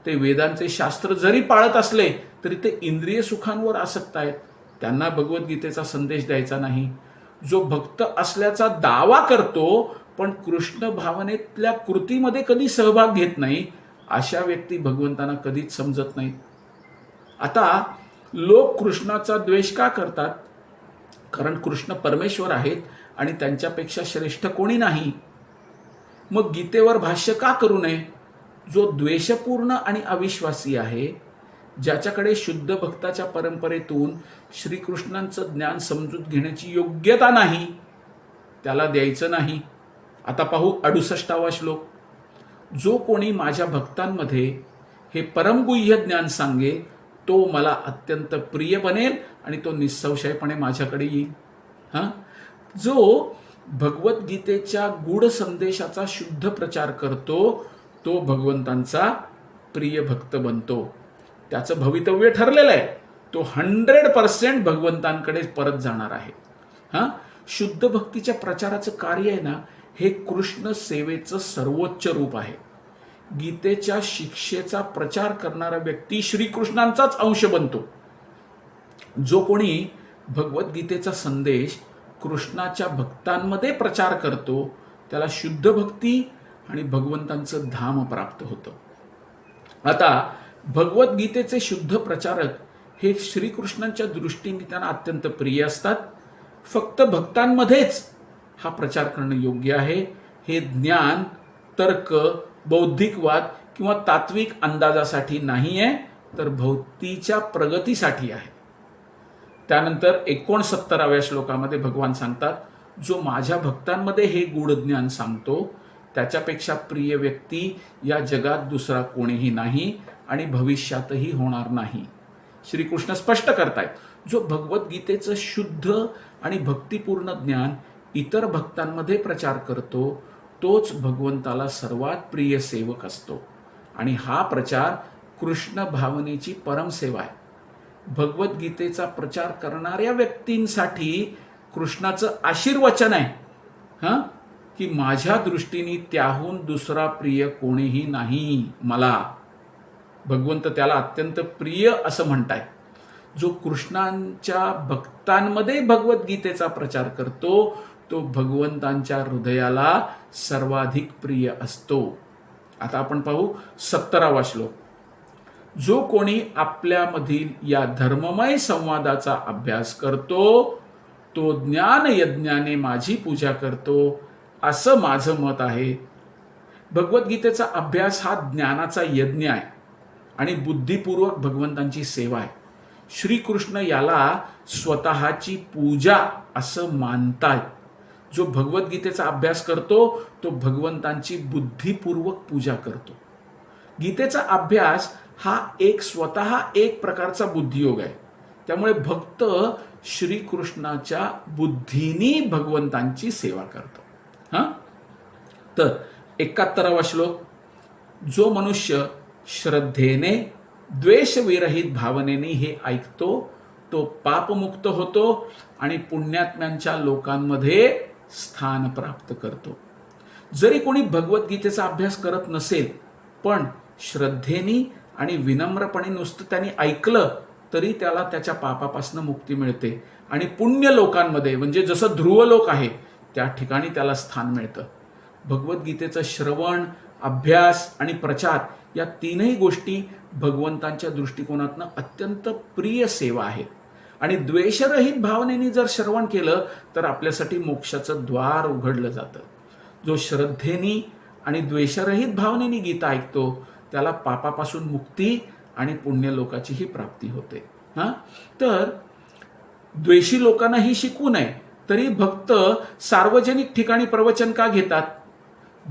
ते वेदांचे शास्त्र जरी पाळत असले तरी ते इंद्रिय सुखांवर आसक्त आहेत. त्यांना भगवद्गीतेचा संदेश द्यायचा नाही. जो भक्त असल्याचा दावा करतो पण कृष्ण भावनेतल्या कृतीमध्ये कधी सहभाग घेत नाही, अशा व्यक्ती भगवंतांना कधीच समजत नाही. आता लोक कृष्णाचा द्वेष का करतात? कारण कृष्ण परमेश्वर आहेत आणि त्यांच्यापेक्षा श्रेष्ठ कोणी नाही. मग गीतेवर भाष्य का करू नये? जो द्वेषपूर्ण आणि अविश्वासी आहे, ज्याच्याकडे शुद्ध भक्ताच्या परंपरेतून श्रीकृष्णांचं ज्ञान समजून घेण्याची योग्यता नाही, त्याला द्यायचं नाही. आता पाहू 68वा श्लोक, जो कोणी माझ्या भक्तांमध्ये हे परमगुह्य ज्ञान सांगेल तो मला अत्यंत प्रिय बनेल आणि तो निसंशयपणे माझ्याकडे येईल. जो भगवद्गीतेच्या गूढ संदेशाचा शुद्ध प्रचार करतो तो भगवंतांचा प्रिय भक्त बनतो. त्याचं भवितव्य ठरलेलं आहे, तो 100% भगवंतांकडे परत जाणार आहे. शुद्ध भक्तीच्या प्रचाराचं कार्य आहे ना, हे कृष्ण सेवेचं सर्वोच्च रूप आहे. गीतेच्या शिक्षेचा प्रचार करणारा व्यक्ती श्रीकृष्णांचाच अंश बनतो. जो कोणी भगवद्गीतेचा संदेश कृष्णाच्या भक्तांमध्ये प्रचार करतो त्याला शुद्ध भक्ती आणि भगवंतांचं धाम प्राप्त होतं. आता भगवद्गीतेचे शुद्ध प्रचारक हे श्रीकृष्णांच्या दृष्टीने त्यांना अत्यंत प्रिय असतात. फक्त भक्तांमध्येच हा प्रचार करणं योग्य आहे. हे ज्ञान तर्क, बौद्धिकवाद किंवा तात्विक अंदाजासाठी नाही आहे, तर भक्तीच्या प्रगतीसाठी आहे. त्यानंतर 69व्या श्लोकामध्ये भगवान सांगतात, जो माझ्या भक्तांमध्ये हे गूढ ज्ञान सांगतो त्याच्यापेक्षा प्रिय व्यक्ती या जगात दुसरा कोणीही नाही आणि भविष्यातही होणार नाही. श्रीकृष्ण स्पष्ट करतायत, जो भगवद्गीतेचं शुद्ध आणि भक्तिपूर्ण ज्ञान इतर भक्तांमध्ये प्रचार करतो तोच भगवंताला सर्वात प्रिय सेवक असतो. आणि हा प्रचार कृष्ण भावनेची परमसेवा आहे. भगवद्गीतेचा प्रचार करणाऱ्या व्यक्तींसाठी कृष्णाचं आशीर्वचन आहे की माझ्या दृष्टीने त्याहून दुसरा प्रिय कोणीही नाही मला. भगवंत त्याला अत्यंत प्रिय असं म्हणताय. जो कृष्णांच्या भक्तांमध्ये भगवद्गीतेचा प्रचार करतो तो भगवंतांच्या हृदयाला सर्वाधिक प्रिय असतो. आता आपण पाहू 70वा श्लोक, जो कोणी आपल्यामधील या धर्ममय संवादाचा अभ्यास करतो तो ज्ञान यज्ञाने माझी पूजा करतो, असं माझं मत आहे. भगवद्गीतेचा अभ्यास हा ज्ञानाचा यज्ञ आहे आणि बुद्धिपूर्वक भगवंतांची सेवा आहे. श्रीकृष्ण याला स्वतःची पूजा असं मानतात. जो भगवद्गीतेचा अभ्यास करतो तो भगवंतांची बुद्धिपूर्वक पूजा करतो. गीतेचा अभ्यास हा स्वतः एक प्रकारचा बुद्धियोग आहे. त्यामुळे भक्त श्रीकृष्णाच्या बुद्धीनी भगवंतांची सेवा करतो. तर 71वा श्लोक, जो मनुष्य श्रद्धेने, द्वेषविरहित भावनेने हे ऐकतो तो पापमुक्त होतो आणि पुण्यात्म्यांच्या लोकांमध्ये स्थान प्राप्त करतो. जरी कोणी भगवद्गीतेचा अभ्यास करत नसेल पण श्रद्धेने आणि विनम्रपणे नुसतं त्यांनी ऐकलं तरी त्याला त्याच्या पापापासून मुक्ती मिळते आणि पुण्य लोकांमध्ये म्हणजे जसं ध्रुवलोक आहे त्या ठिकाणी त्याला स्थान मिळतं. भगवद्गीतेचं श्रवण, अभ्यास आणि प्रचार या तीनही गोष्टी भगवंतांच्या दृष्टिकोनातनं अत्यंत प्रिय सेवा आहेत आणि द्वेषरहित भावनेने जर श्रवण केलं तर आपल्यासाठी मोक्षाचं द्वार उघडलं जातं. जो श्रद्धेने आणि द्वेषरहित भावनेने गीता ऐकतो त्याला पापापासून मुक्ती आणि पुण्यलोकाचीही प्राप्ती होते. तर द्वेषी लोकांना ही शिकवू नये तरी भक्त सार्वजनिक ठिकाणी प्रवचन का घेतात?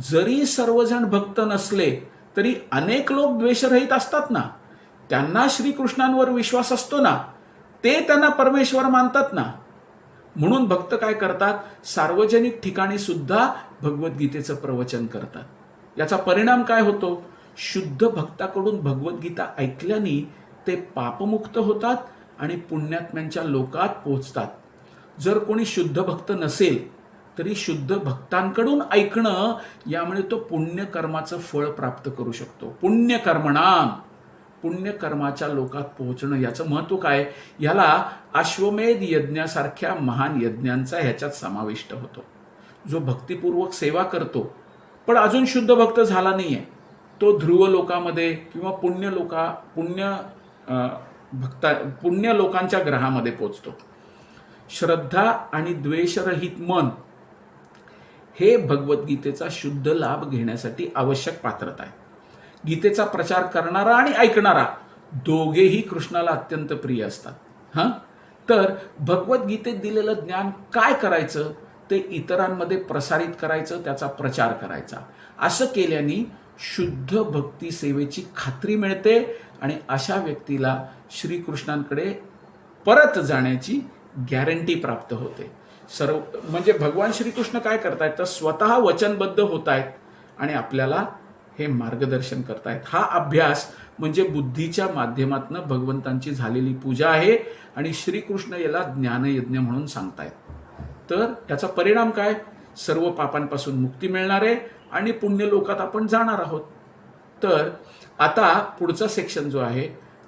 जरी सर्वजण भक्त नसले तरी अनेक लोक द्वेषरहित असतात ना, त्यांना श्रीकृष्णांवर विश्वास असतो ना, ते त्यांना परमेश्वर मानतात ना. म्हणून भक्त काय करतात? सार्वजनिक ठिकाणी सुद्धा भगवद्गीतेचं प्रवचन करतात. याचा परिणाम काय होतो? शुद्ध भक्ताकडून भगवद्गीता ऐकल्याने ते पापमुक्त होतात आणि पुण्यात्म्यांच्या लोकात पोहोचतात. जर कोणी शुद्ध भक्त नसेल तरी शुद्ध भक्तांकडून ऐकणं यामुळे तो पुण्यकर्माचं फळ प्राप्त करू शकतो. पुण्यकर्मणाम, पुण्यकर्माच्या लोकात पोहोचणं याचं महत्व काय? याला अश्वमेध यज्ञासारख्या महान यज्ञांचा ह्याच्यात समाविष्ट होतो. जो भक्तिपूर्वक सेवा करतो पण अजून शुद्ध भक्त झाला नाहीये तो ध्रुव लोकामध्ये किंवा पुण्य लोकांच्या ग्रहामध्ये पोहोचतो. श्रद्धा आणि द्वेषरहित मन हे भगवद्गीतेचा शुद्ध लाभ घेण्यासाठी आवश्यक पात्रता आहे. गीतेचा प्रचार करणारा आणि ऐकणारा दोघेही कृष्णाला अत्यंत प्रिय असतात. तर भगवद्गीतेत दिलेलं ज्ञान काय करायचं? ते इतरांमध्ये प्रसारित करायचं, त्याचा प्रचार करायचा. असं केल्याने शुद्ध भक्ती सेवेची खात्री मिळते आणि अशा व्यक्तीला श्रीकृष्णांकडे परत जाण्याची गॅरंटी प्राप्त होते. म्हणजे भगवान श्रीकृष्ण काय करतायत तर स्वतः वचनबद्ध होत आहेत आणि आपल्याला हे मार्गदर्शन करतायत. हा अभ्यास म्हणजे बुद्धीच्या माध्यमातून भगवंतांची झालेली पूजा आहे आणि श्रीकृष्ण याला ज्ञानयज्ञ म्हणून सांगतायत. तर याचा परिणाम काय? सर्व पापांपासून मुक्ती मिळणार आहे आणि पुण्य लोकात आपण जाणार आहोत. तर आता पुढचा सेक्शन जो आहे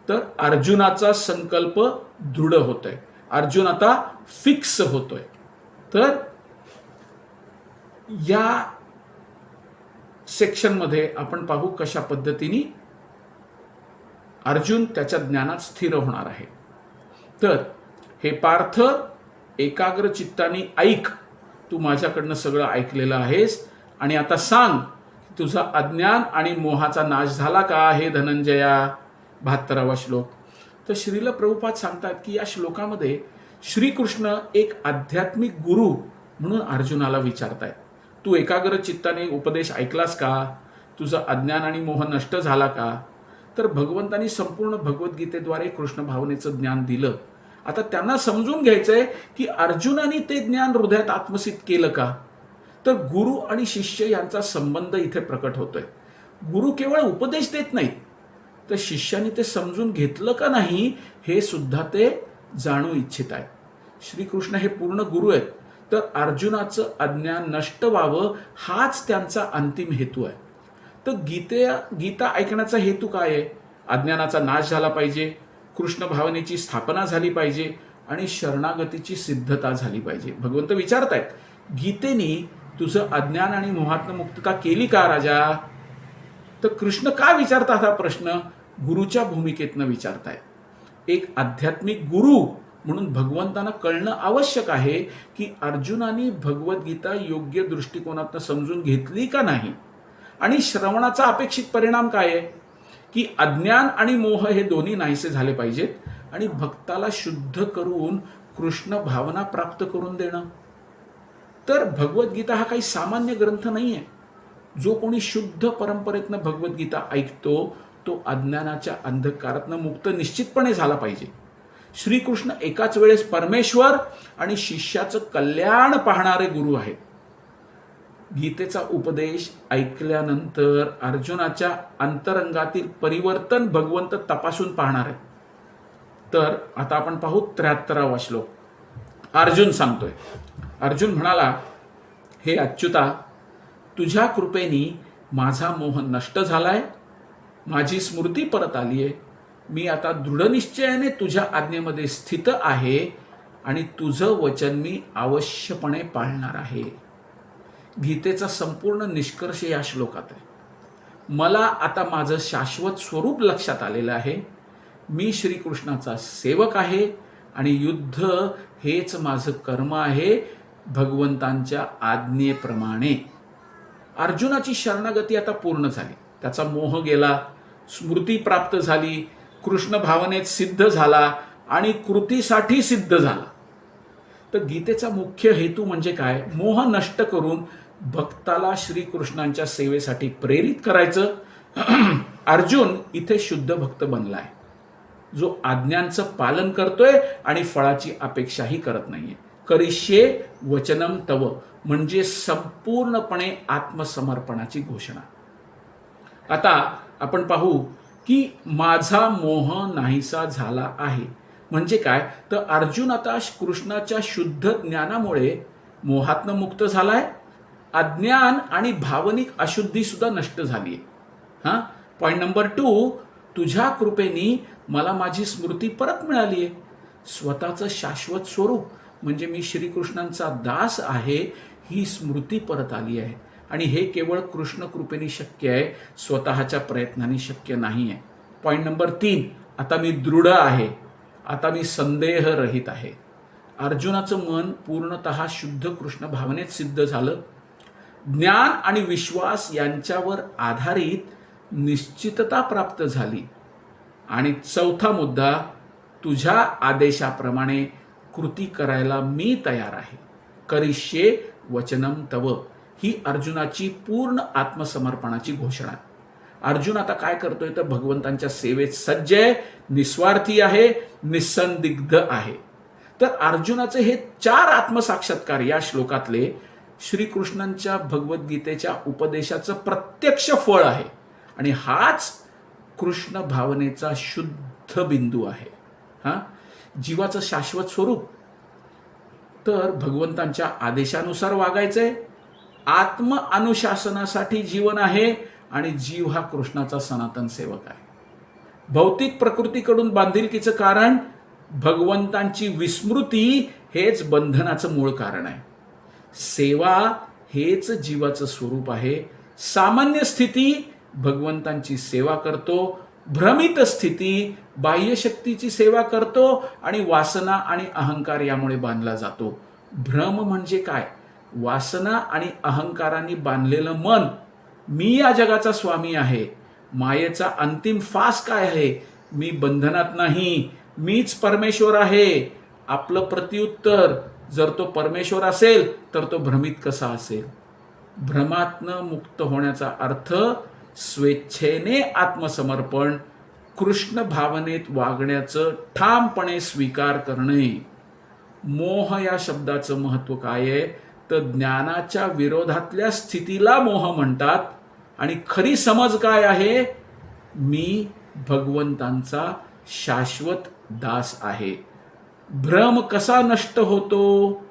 तर अर्जुनाचा संकल्प दृढ होतोय. अर्जुन आता फिक्स होतोय. तर या सेक्शनमध्ये आपण पाहू कशा पद्धतीने अर्जुन त्याच्या ज्ञानात स्थिर होणार आहे. तर हे पार्थ, एकाग्र चित्ताने ऐक. तू माझ्याकडनं सगळं ऐकलेलं आहेस आणि आता सांग तुझा अज्ञान आणि मोहाचा नाश झाला का हे धनंजया. 72वा श्लोक. तर श्रील प्रभुपाद सांगतात की या श्लोकामध्ये श्रीकृष्ण एक आध्यात्मिक गुरु म्हणून अर्जुनाला विचारतायत, तू एकाग्र चित्ताने उपदेश ऐकलास का? तुझं अज्ञान आणि मोह नष्ट झाला का? तर भगवंतांनी संपूर्ण भगवद्गीतेद्वारे कृष्ण भावनेचं ज्ञान दिलं. आता त्यांना समजून घ्यायचंय की अर्जुनाने ते ज्ञान हृदयात आत्मसित केलं का? तर गुरु आणि शिष्य यांचा संबंध इथे प्रकट होतोय. गुरु केवळ उपदेश देत नाहीत तर शिष्याने ते समजून घेतलं का नाही हे सुद्धा ते जाणू इच्छित आहेत. श्रीकृष्ण हे पूर्ण गुरु आहेत. तर अर्जुनाचं अज्ञान नष्ट व्हावं हाच त्यांचा अंतिम हेतू आहे. तर गीता ऐकण्याचा हेतू काय आहे? अज्ञानाचा नाश झाला पाहिजे, कृष्ण भावनेची स्थापना झाली पाहिजे आणि शरणागतीची सिद्धता झाली पाहिजे. भगवंत विचारतायत, गीतेने तुझं अज्ञान आणि मोहातनं मुक्तता केली का राजा? तर कृष्ण का विचारतात हा प्रश्न? गुरुच्या भूमिकेतनं विचारतायत. एक आध्यात्मिक गुरु म्हणून भगवंतांना कळणं आवश्यक आहे की अर्जुनाने भगवद्गीता योग्य दृष्टिकोनातनं समजून घेतली का नाही आणि श्रवणाचा अपेक्षित परिणाम काय आहे की अज्ञान आणि मोह हे दोन्ही नाहीसे झाले पाहिजेत आणि भक्ताला शुद्ध करून कृष्ण भावना प्राप्त करून देणं. तर भगवद्गीता हा काही सामान्य ग्रंथ नाही आहे. जो कोणी शुद्ध परंपरेतनं भगवद्गीता ऐकतो तो अज्ञानाच्या अंधकारातनं मुक्त निश्चितपणे झाला पाहिजे. श्रीकृष्ण एकाच वेळेस परमेश्वर आणि शिष्याचं कल्याण पाहणारे गुरु आहेत. गीतेचा उपदेश ऐकल्यानंतर अर्जुनाच्या अंतरंगातील परिवर्तन भगवंत तपासून पाहणार आहेत. तर आता आपण पाहू 73वा श्लोक. अर्जुन सांगतोय, अर्जुन म्हणाला, हे अच्युता, तुझ्या कृपेने माझा मोह नष्ट झालाय, माझी स्मृती परत आली आहे, मी आता दृढनिश्चयाने तुझ्या आज्ञेमध्ये स्थित आहे आणि तुझं वचन मी अवश्यपणे पाळणार आहे. गीतेचा संपूर्ण निष्कर्ष या श्लोकात आहे. मला आता माझं शाश्वत स्वरूप लक्षात आलेलं आहे. मी श्रीकृष्णाचा सेवक आहे आणि युद्ध हेच माझं कर्म आहे भगवंतांच्या आज्ञेप्रमाणे. अर्जुनाची शरणागती आता पूर्ण झाली. त्याचा मोह गेला, स्मृती प्राप्त झाली, कृष्ण भावनेत सिद्ध झाला आणि कृतीसाठी सिद्ध झाला. तर गीतेचा मुख्य हेतू म्हणजे काय? मोह नष्ट करून भक्ताला श्रीकृष्णांच्या सेवेसाठी प्रेरित करायचं. अर्जुन इथे शुद्ध भक्त बनलाय, जो आज्ञांचं पालन करतोय आणि फळाची अपेक्षाही करत नाहीये. करिष्ये वचनम तव म्हणजे संपूर्णपणे आत्मसमर्पणाची घोषणा. आता आपण पाहू की माझा मोह नाहीसा झाला आहे म्हणजे काय? तर अर्जुन आता कृष्णाच्या शुद्ध ज्ञानामुळे मोहातनं मुक्त झालाय. अज्ञान आणि भावनिक अशुद्धी सुद्धा नष्ट झाली आहे. पॉइंट नंबर 2, तुझ्या कृपेने मला माझी स्मृती परत मिळाली आहे. स्वतःचं शाश्वत स्वरूप म्हणजे मी श्रीकृष्णांचा दास आहे ही स्मृती परत आली आहे. आणि हे केवळ कृष्ण कृपेने शक्य आहे, स्वतःच्या प्रयत्नांनी शक्य नाही आहे. पॉइंट नंबर 3, आता मी दृढ आहे, आता मी संदेह रहित आहे. अर्जुनाचं मन पूर्णतः शुद्ध कृष्ण भावनेत सिद्ध झालं. ज्ञान आणि विश्वास यांच्यावर आधारित निश्चितता प्राप्त झाली. आणि चौथा मुद्दा, तुझ्या आदेशाप्रमाणे कृती करायला मी तयार आहे. करिष्ये वचनम तव ही अर्जुनाची पूर्ण आत्मसमर्पणाची घोषणा. अर्जुन आता काय करतोय तर भगवंतांच्या सेवेत सज्ज आहे, निस्वार्थी आहे, निसंदिग्ध आहे. तर अर्जुनाचे हे 4 आत्मसाक्षात्कार या श्लोकातले श्रीकृष्णांच्या भगवद्गीतेच्या उपदेशाचं प्रत्यक्ष फळ आहे. आणि हाच कृष्ण भावनेचा शुद्ध बिंदू आहे. जीवाचं शाश्वत स्वरूप तर भगवंतांच्या आदेशानुसार वागायचंय. आत्म अनुशासनासाठी जीवन आहे आणि जीव हा कृष्णाचा सनातन सेवक आहे. भौतिक प्रकृतीकडून बांधिलकीचं कारण भगवंतांची विस्मृती हेच बंधनाचं मूळ कारण आहे. सेवा हेच जीवाचं स्वरूप आहे. सामान्य स्थिती भगवंतांची सेवा करतो, भ्रमित स्थिती बाह्यशक्तीची सेवा करतो आणि वासना आणि अहंकार यामुळे बांधला जातो. भ्रम म्हणजे काय? वासना आणि अहंकाराने बांधलेलं मन मी या जगाचा स्वामी आहे. मायेचा अंतिम फास काय आहे? मी बंधनात नाही, मीच परमेश्वर आहे. आपलं प्रत्युत्तर, जर तो परमेश्वर असेल तर तो भ्रमित कसा असेल? भ्रमातनं मुक्त होण्याचा अर्थ स्वेच्छेने आत्मसमर्पण, कृष्ण भावनेत वागण्याचं ठामपणे स्वीकार करणे. मोह या शब्दाचं महत्व काय आहे तर ज्ञानाच्या विरोधातल्या स्थितीला मोह म्हणतात. आणि खरी समज काय आहे? मी भगवंतांचा शाश्वत दास आहे. भ्रम कसा नष्ट होतो?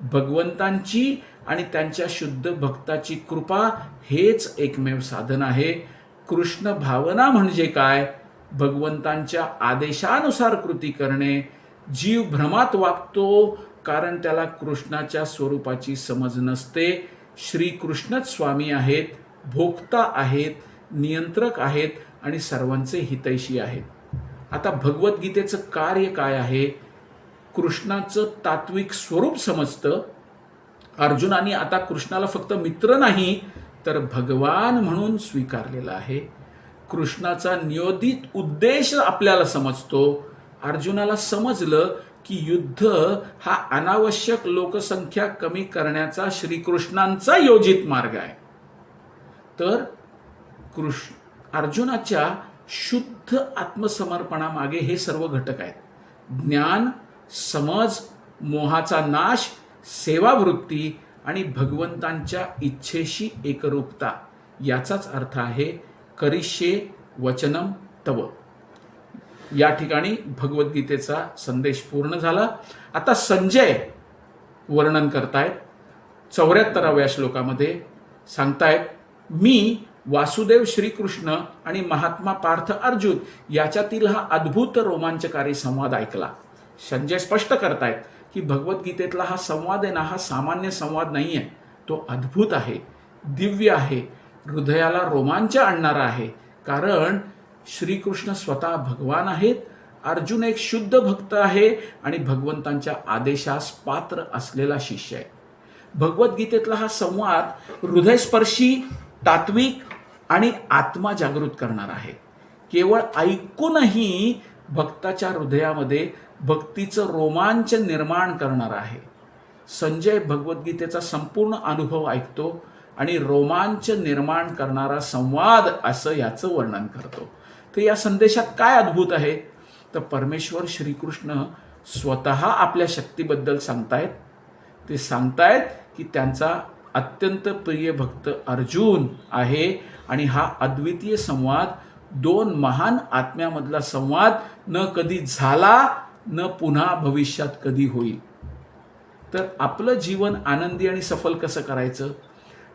भगवंतांची आणि त्यांच्या शुद्ध भक्ताची कृपा हेच एकमेव साधन आहे. कृष्ण भावना म्हणजे काय? भगवंतांच्या आदेशानुसार कृती करणे. जीव भ्रमात वागतो कारण त्याला कृष्णाच्या स्वरूपाची समज नसते. श्रीकृष्णच स्वामी आहेत, भोक्ता आहेत, नियंत्रक आहेत आणि सर्वांचे हितैषी आहेत. आता भगवद्गीतेचं कार्य काय आहे? कृष्णाचं तात्विक स्वरूप समजतं. अर्जुनाने आता कृष्णाला फक्त मित्र नाही तर भगवान म्हणून स्वीकारलेला आहे. कृष्णाचा नियोजित उद्देश आपल्याला समजतो. अर्जुनाला समजलं की युद्ध हा अनावश्यक लोकसंख्या कमी करण्याचा श्रीकृष्णांचा योजित मार्ग आहे. तर अर्जुनाच्या शुद्ध आत्मसमर्पणामागे हे सर्व घटक आहेत. ज्ञान, समज, मोहाचा नाश, सेवावृत्ती आणि भगवंतांच्या इच्छेशी एकरूपता, याचाच अर्थ आहे करिष्ये वचनम तव. या ठिकाणी भगवद्गीतेचा संदेश पूर्ण झाला. आता संजय वर्णन करतायत 74व्या श्लोकामध्ये, सांगतायत मी वासुदेव श्रीकृष्ण आणि महात्मा पार्थ अर्जुन याच्यातील हा अद्भुत रोमांचकारी संवाद ऐकला. संजय स्पष्ट करतायत की भगवद्गीतेतला हा संवाद आहे ना, हा सामान्य संवाद नाही आहे, तो अद्भुत आहे, दिव्य आहे, हृदयाला रोमांच आणणारा आहे. कारण श्रीकृष्ण स्वतः भगवान आहेत, अर्जुन एक शुद्ध भक्त आहे आणि भगवंतांच्या आदेशास पात्र असलेला शिष्य आहे. भगवद्गीतेतला हा संवाद हृदयस्पर्शी, तात्विक आणि आत्मा जागृत करणार आहे. केवळ ऐकूनही भक्ताच्या हृदयामध्ये भक्तीचं रोमांच निर्माण करणार आहे. संजय भगवद्गीतेचा संपूर्ण अनुभव ऐकतो आणि रोमांच निर्माण करणारा संवाद असं याचं वर्णन करतो. तर या संदेशात काय अद्भुत आहे, तर परमेश्वर श्रीकृष्ण स्वतः आपल्या शक्तीबद्दल सांगतायत. ते सांगतायत की त्यांचा अत्यंत प्रिय भक्त अर्जुन आहे आणि हा अद्वितीय संवाद दोन महान आत्म्यामधला संवाद न कधी झाला, न पुन्हा भविष्यात कधी होईल. तर आपलं जीवन आनंदी आणि सफल कसं करायचं,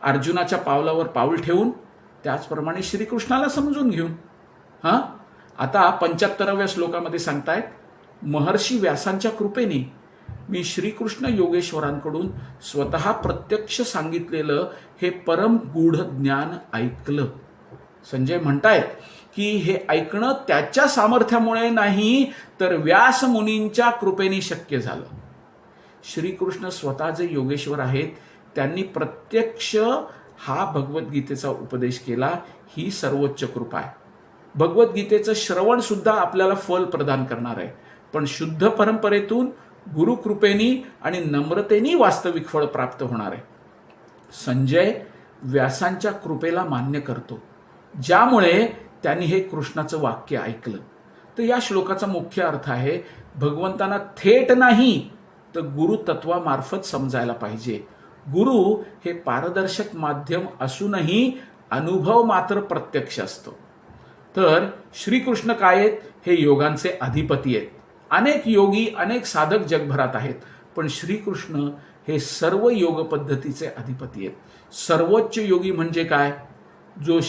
अर्जुनाच्या पावलावर पाऊल ठेवून त्याचप्रमाणे श्रीकृष्णाला समजून घेऊन. आता 75व्या श्लोकामध्ये सांगतायत, महर्षी व्यासांच्या कृपेने मी श्रीकृष्ण योगेश्वरांकडून स्वतः प्रत्यक्ष सांगितलेलं हे परम गूढ ज्ञान ऐकलं. संजय म्हणतायत की हे ऐकणं त्याच्या सामर्थ्यामुळे नाही, तर व्यास मुनींच्या कृपेने शक्य झालं. श्रीकृष्ण स्वतः जे योगेश्वर आहेत, त्यांनी प्रत्यक्ष हा भगवद्गीतेचा उपदेश केला. ही सर्वोच्च कृपा आहे. भगवद्गीतेचं श्रवण सुद्धा आपल्याला फल प्रदान करणार आहे, पण शुद्ध परंपरेतून गुरुकृपेनी आणि नम्रतेनी वास्तविक फळ प्राप्त होणार आहे. संजय व्यासांच्या कृपेला मान्य करतो, ज्यामुळे त्यांनी हे कृष्णाचं वाक्य ऐकलं. तर या श्लोकाचा मुख्य अर्थ आहे, भगवंतांना थेट नाही तर गुरुतत्वामार्फत समजायला पाहिजे. गुरु हे पारदर्शक माध्यम असूनही अनुभव मात्र प्रत्यक्ष असतो. तर श्रीकृष्ण काय आहेत, हे योगांचे अधिपती आहेत. अनेक योगी, अनेक साधक जगभरात आहेत, पण श्रीकृष्ण हे सर्व योग पद्धतीचे अधिपती आहेत. सर्वोच्च योगी म्हणजे काय, जो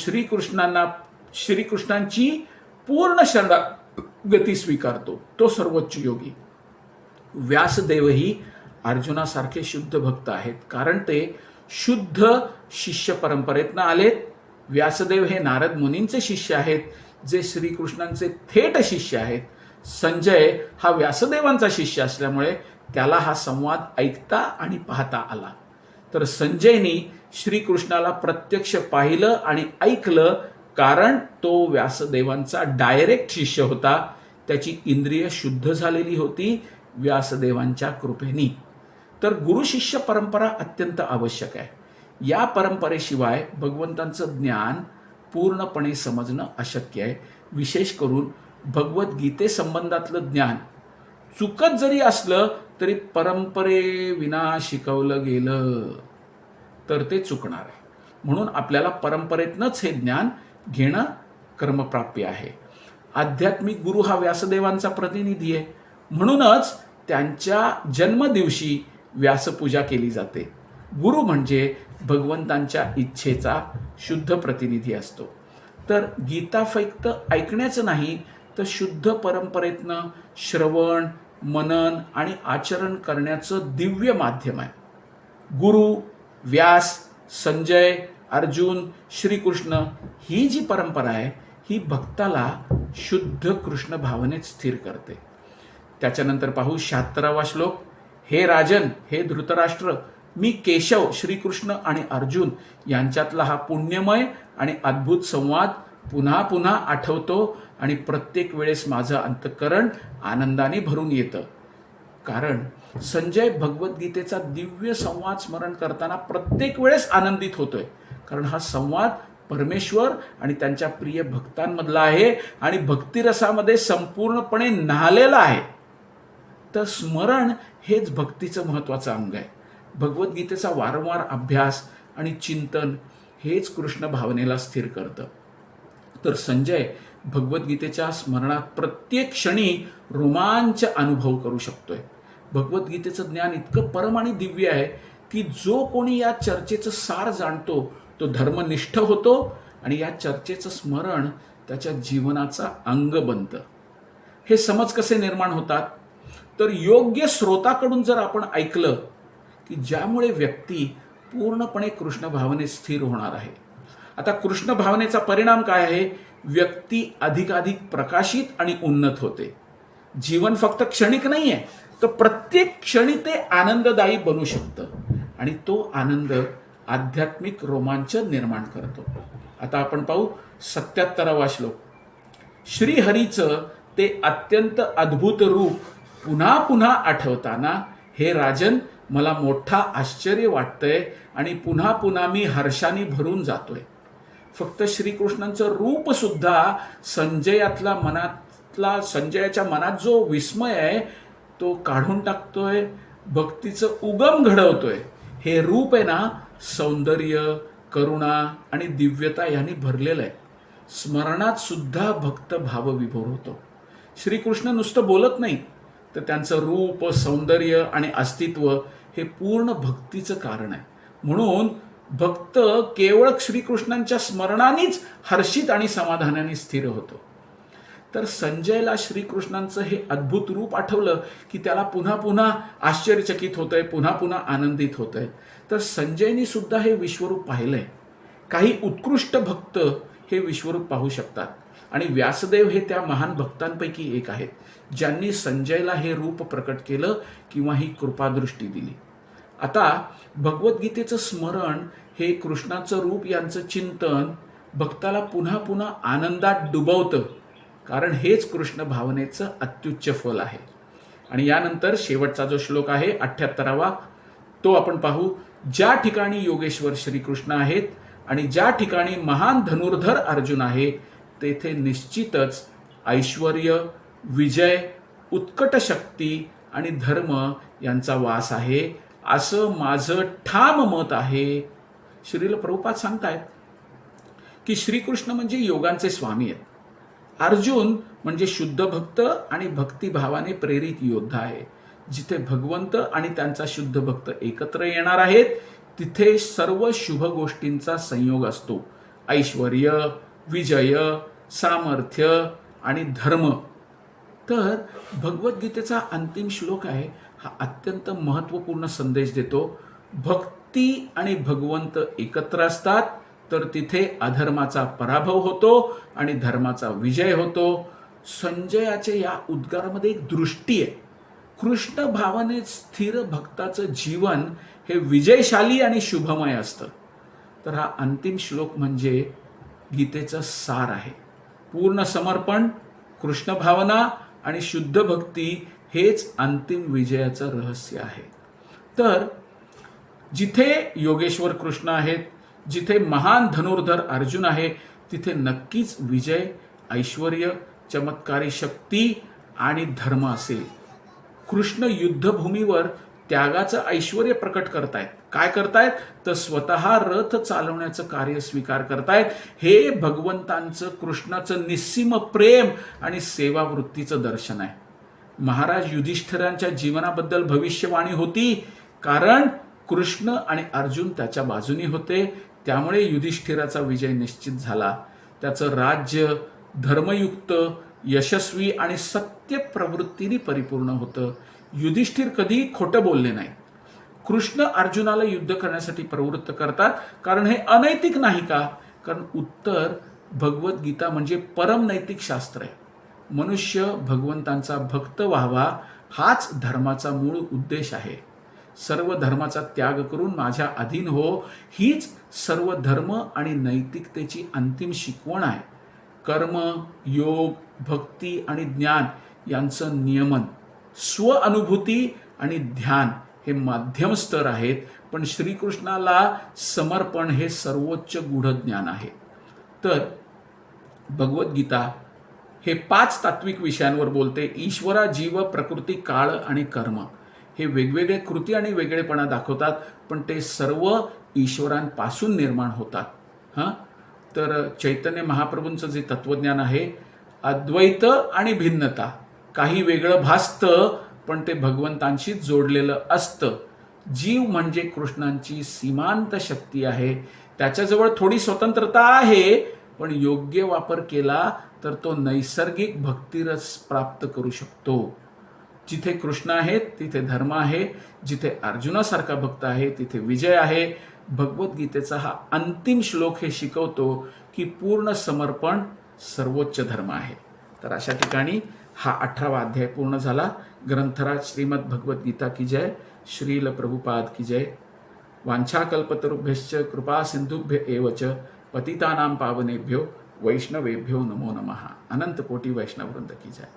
श्रीकृष्णांची पूर्ण शरणागती स्वीकारतो, तो सर्वोच्च योगी. व्यासदेवही अर्जुनासारखे शुद्ध भक्त आहेत, कारण ते शुद्ध शिष्य परंपरेतनं आलेत. व्यासदेव हे नारद मुनींचे शिष्य आहेत, जे श्रीकृष्णांचे थेट शिष्य आहेत. संजय हा व्यासदेवांचा शिष्य असल्यामुळे त्याला हा संवाद ऐकता आणि पाहता आला. तर संजयनी श्रीकृष्णाला प्रत्यक्ष पाहिलं आणि ऐकलं, कारण तो व्यासदेवांचा डायरेक्ट शिष्य होता. त्याची इंद्रिय शुद्ध झालेली होती व्यासदेवांच्या कृपेनी. तर गुरु शिष्य परंपरा अत्यंत आवश्यक आहे. या परंपरेशिवाय भगवंतांचं ज्ञान पूर्णपणे समजणं अशक्य आहे. विशेष करून भगवद्गीते संबंधातलं ज्ञान चुकत जरी असलं तरी परंपरेविना शिकवलं गेलं तर ते चुकणार आहे. म्हणून आपल्याला परंपरेतनंच हे ज्ञान घेणं कर्मप्राप्य आहे. आध्यात्मिक गुरु हा व्यासदेवांचा प्रतिनिधी आहे, म्हणूनच त्यांच्या जन्मदिवशी व्यासपूजा केली जाते. गुरु म्हणजे भगवंतांच्या इच्छेचा शुद्ध प्रतिनिधी असतो. तर गीता फक्त ऐकण्याचं नाही, तर शुद्ध परंपरेतनं श्रवण, मनन आणि आचरण करण्याचं दिव्य माध्यम आहे. गुरु, व्यास, संजय, अर्जुन, श्रीकृष्ण ही जी परंपरा आहे, ही भक्ताला शुद्ध कृष्ण भावनेत स्थिर करते. त्याच्यानंतर पाहू 76वा श्लोक. हे राजन, हे धृतराष्ट्र, मी केशव, श्रीकृष्ण आणि अर्जुन यांच्यातला हा पुण्यमय आणि अद्भुत संवाद पुन्हा पुन्हा आठवतो आणि प्रत्येक वेळेस माझं अंतःकरण आनंदाने भरून येतं. कारण संजय भगवद्गीतेचा दिव्य संवाद स्मरण करताना प्रत्येक वेळेस आनंदित होतोय, कारण हा संवाद परमेश्वर आणि त्यांच्या प्रिय भक्तांमधला आहे आणि भक्तिरसामध्ये संपूर्णपणे न्हालेला आहे. तर स्मरण हेच भक्तीचं महत्त्वाचं अंग आहे. भगवद्गीतेचा वारंवार अभ्यास आणि चिंतन हेच कृष्ण भावनेला स्थिर करतं. तर संजय भगवद्गीतेच्या स्मरणात प्रत्येक क्षणी रोमांच अनुभव करू शकतोय. भगवद्गीतेचं ज्ञान इतकं परम आणि दिव्य आहे की जो कोणी या चर्चेचं सार जाणतो तो धर्मनिष्ठ होतो आणि या चर्चेचं स्मरण त्याच्या जीवनाचा अंग बनतं. हे समज कसे निर्माण होतात? तर योग्य स्रोताकडून जर आपण ऐकलं की ज्यामुळे व्यक्ती पूर्णपणे कृष्ण भावनेत स्थिर होणार आहे. आता कृष्ण भावनेचा परिणाम काय आहे? व्यक्ती अधिकाधिक प्रकाशित आणि उन्नत होते. जीवन फक्त क्षणिक नाही आहे, तर प्रत्येक क्षणी ते आनंददायी बनू शकतं आणि तो आनंद आध्यात्मिक रोमांच निर्माण करतो. आता आपण पाहू 77वा श्लोक. श्रीहरीचं ते अत्यंत अद्भुत रूप पुन्हा पुन्हा आठवताना हे राजन मला मोठा आश्चर्य वाटतंय आणि पुन्हा पुन्हा मी हर्षाने भरून जातोय. फक्त श्रीकृष्णांचं रूप सुद्धा संजयाच्या मनात जो विस्मय आहे तो काढून टाकतोय, भक्तीचं उगम घडवतोय. हे रूप आहे ना, सौंदर्य, करुणा आणि दिव्यता यांनी भरलेलं आहे. स्मरणात सुद्धा भक्त भावविभोर होतो. श्रीकृष्ण नुसतं बोलत नाही, तर त्यांचं रूप, सौंदर्य आणि अस्तित्व हे पूर्ण भक्तीचं कारण आहे. म्हणून भक्त केवळ श्रीकृष्णांच्या स्मरणानेच हर्षित आणि समाधानाने स्थिर होतो. तर संजयला श्रीकृष्णांचं हे अद्भुत रूप आठवलं की त्याला पुन्हा पुन्हा आश्चर्यचकित होतंय, पुन्हा पुन्हा आनंदित होतंय. तर संजयनी सुद्धा हे विश्वरूप पाहिलंय. काही उत्कृष्ट भक्त हे विश्वरूप पाहू शकतात आणि व्यासदेव हे त्या महान भक्तांपैकी एक आहेत ज्यांनी संजयला हे रूप प्रकट केलं किंवा ही कृपादृष्टी दिली. आता भगवद्गीतेचं स्मरण, हे कृष्णाचं रूप यांचं चिंतन भक्ताला पुन्हा पुन्हा आनंदात डुबवतं, कारण हेच कृष्ण भावनेचं अत्युच्च फल आहे. आणि यानंतर शेवटचा जो श्लोक आहे 78वा, तो आपण पाहू. ज्या ठिकाणी योगेश्वर श्रीकृष्ण आहेत आणि ज्या ठिकाणी महान धनुर्धर अर्जुन आहे तेथे निश्चितच ऐश्वर्य, विजय, उत्कट शक्ती आणि धर्म यांचा वास आहे, असं माझं ठाम मत आहे. श्रील प्रभुपाद सांगतायत की श्रीकृष्ण म्हणजे योगांचे स्वामी आहेत. अर्जुन म्हणजे शुद्ध भक्त आणि भक्तिभावाने प्रेरित योद्धा आहे. जिथे भगवंत आणि त्यांचा शुद्ध भक्त एकत्र येणार आहेत तिथे सर्व शुभ गोष्टींचा संयोग असतो. ऐश्वर्य, विजय, सामर्थ्य आणि धर्म. तर भगवद्गीतेचा अंतिम श्लोक आहे हा अत्यंत महत्त्वपूर्ण संदेश देतो. भक्ती आणि भगवंत एकत्र असतात तर तिथे अधर्माचा पराभव होतो आणि धर्माचा विजय होतो. संजयाचे या उद्गारामध्ये एक दृष्टी आहे. कृष्ण भावनेत स्थिर भक्ताचं जीवन हे विजयशाली आणि शुभमय असतं. तर हा अंतिम श्लोक म्हणजे गीतेचं सार आहे. पूर्ण समर्पण, कृष्ण भावना आणि शुद्ध भक्ती हेच अंतिम विजयाचं रहस्य आहे. तर जिथे योगेश्वर कृष्ण आहेत, जिथे महान धनुर्धर अर्जुन आहे, तिथे नक्कीच विजय, ऐश्वर्य, चमत्कारी शक्ती आणि धर्म असेल. कृष्ण युद्धभूमीवर त्यागाचं ऐश्वर्य प्रकट करतायत. काय करतायत? तर स्वतः रथ चालवण्याचं कार्य स्वीकार करतायत. हे भगवंतांचं, कृष्णाचं निस्सीम प्रेम आणि सेवावृत्तीचं दर्शन आहे. महाराज युधिष्ठिरांच्या जीवनाबद्दल भविष्यवाणी होती, कारण कृष्ण आणि अर्जुन त्याच्या बाजूनी होते. त्यामुळे युधिष्ठिराचा विजय निश्चित झाला. त्याचं राज्य धर्मयुक्त, यशस्वी आणि सत्य प्रवृत्तीने परिपूर्ण होतं. युधिष्ठिर कधी खोटं बोलले नाही. कृष्ण अर्जुनाला युद्ध करण्यासाठी प्रवृत्त करतात, कारण हे अनैतिक नाही का? कारण उत्तर भगवद्गीता म्हणजे परम नैतिक शास्त्र आहे. मनुष्य भगवंतांचा भक्त व्हावा हाच धर्माचा मूळ उद्देश आहे. सर्व धर्माचा त्याग करून माझ्या अधीन हो, हीच सर्व धर्म आणि नैतिकतेची अंतिम शिकवण आहे. कर्म, योग, भक्ती आणि ज्ञान यांचं नियमन, स्वअनुभूती आणि ध्यान हे माध्यम स्तर आहेत, पण श्रीकृष्णाला समर्पण हे सर्वोच्च गूढ ज्ञान आहे. तर भगवद्गीता हे 5 तात्विक विषयांवर बोलते. ईश्वरा, जीव, प्रकृती, काळ आणि कर्म हे वेगवेगळे कृती आणि वेगळेपणा दाखवतात, पण ते सर्व ईश्वरांपासून निर्माण होतात. तर चैतन्य महाप्रभूंचं जे तत्वज्ञान आहे, अद्वैत आणि भिन्नता, काही वेगळं भासतं पण ते भगवंतांशीच जोडलेलं असतं. जीव म्हणजे कृष्णांची सीमांत शक्ती आहे. त्याच्याजवळ थोडी स्वतंत्रता आहे, पण योग्य वापर केला तर तो नैसर्गिक भक्तिरस प्राप्त करू शकतो. जिथे कृष्ण आहेत तिथे धर्म आहे, जिथे अर्जुनासारखा भक्त आहे तिथे विजय आहे. भगवद्गीतेचा हा अंतिम श्लोक हे शिकवतो की पूर्ण समर्पण सर्वोच्च धर्म आहे. तर अशा ठिकाणी हा 18वा अध्याय पूर्ण झाला. ग्रंथराज श्रीमद भगवद्गीता की जय. श्रील प्रभुपाद की जय. वांछाकल्पतरुभ्यश्च कृपा सिंधुभ्य एव च पतितानां पावनेभ्यो वैष्णवेभ्यो नमो नमः. अनंत कोटी वैष्णव वृंद की जय.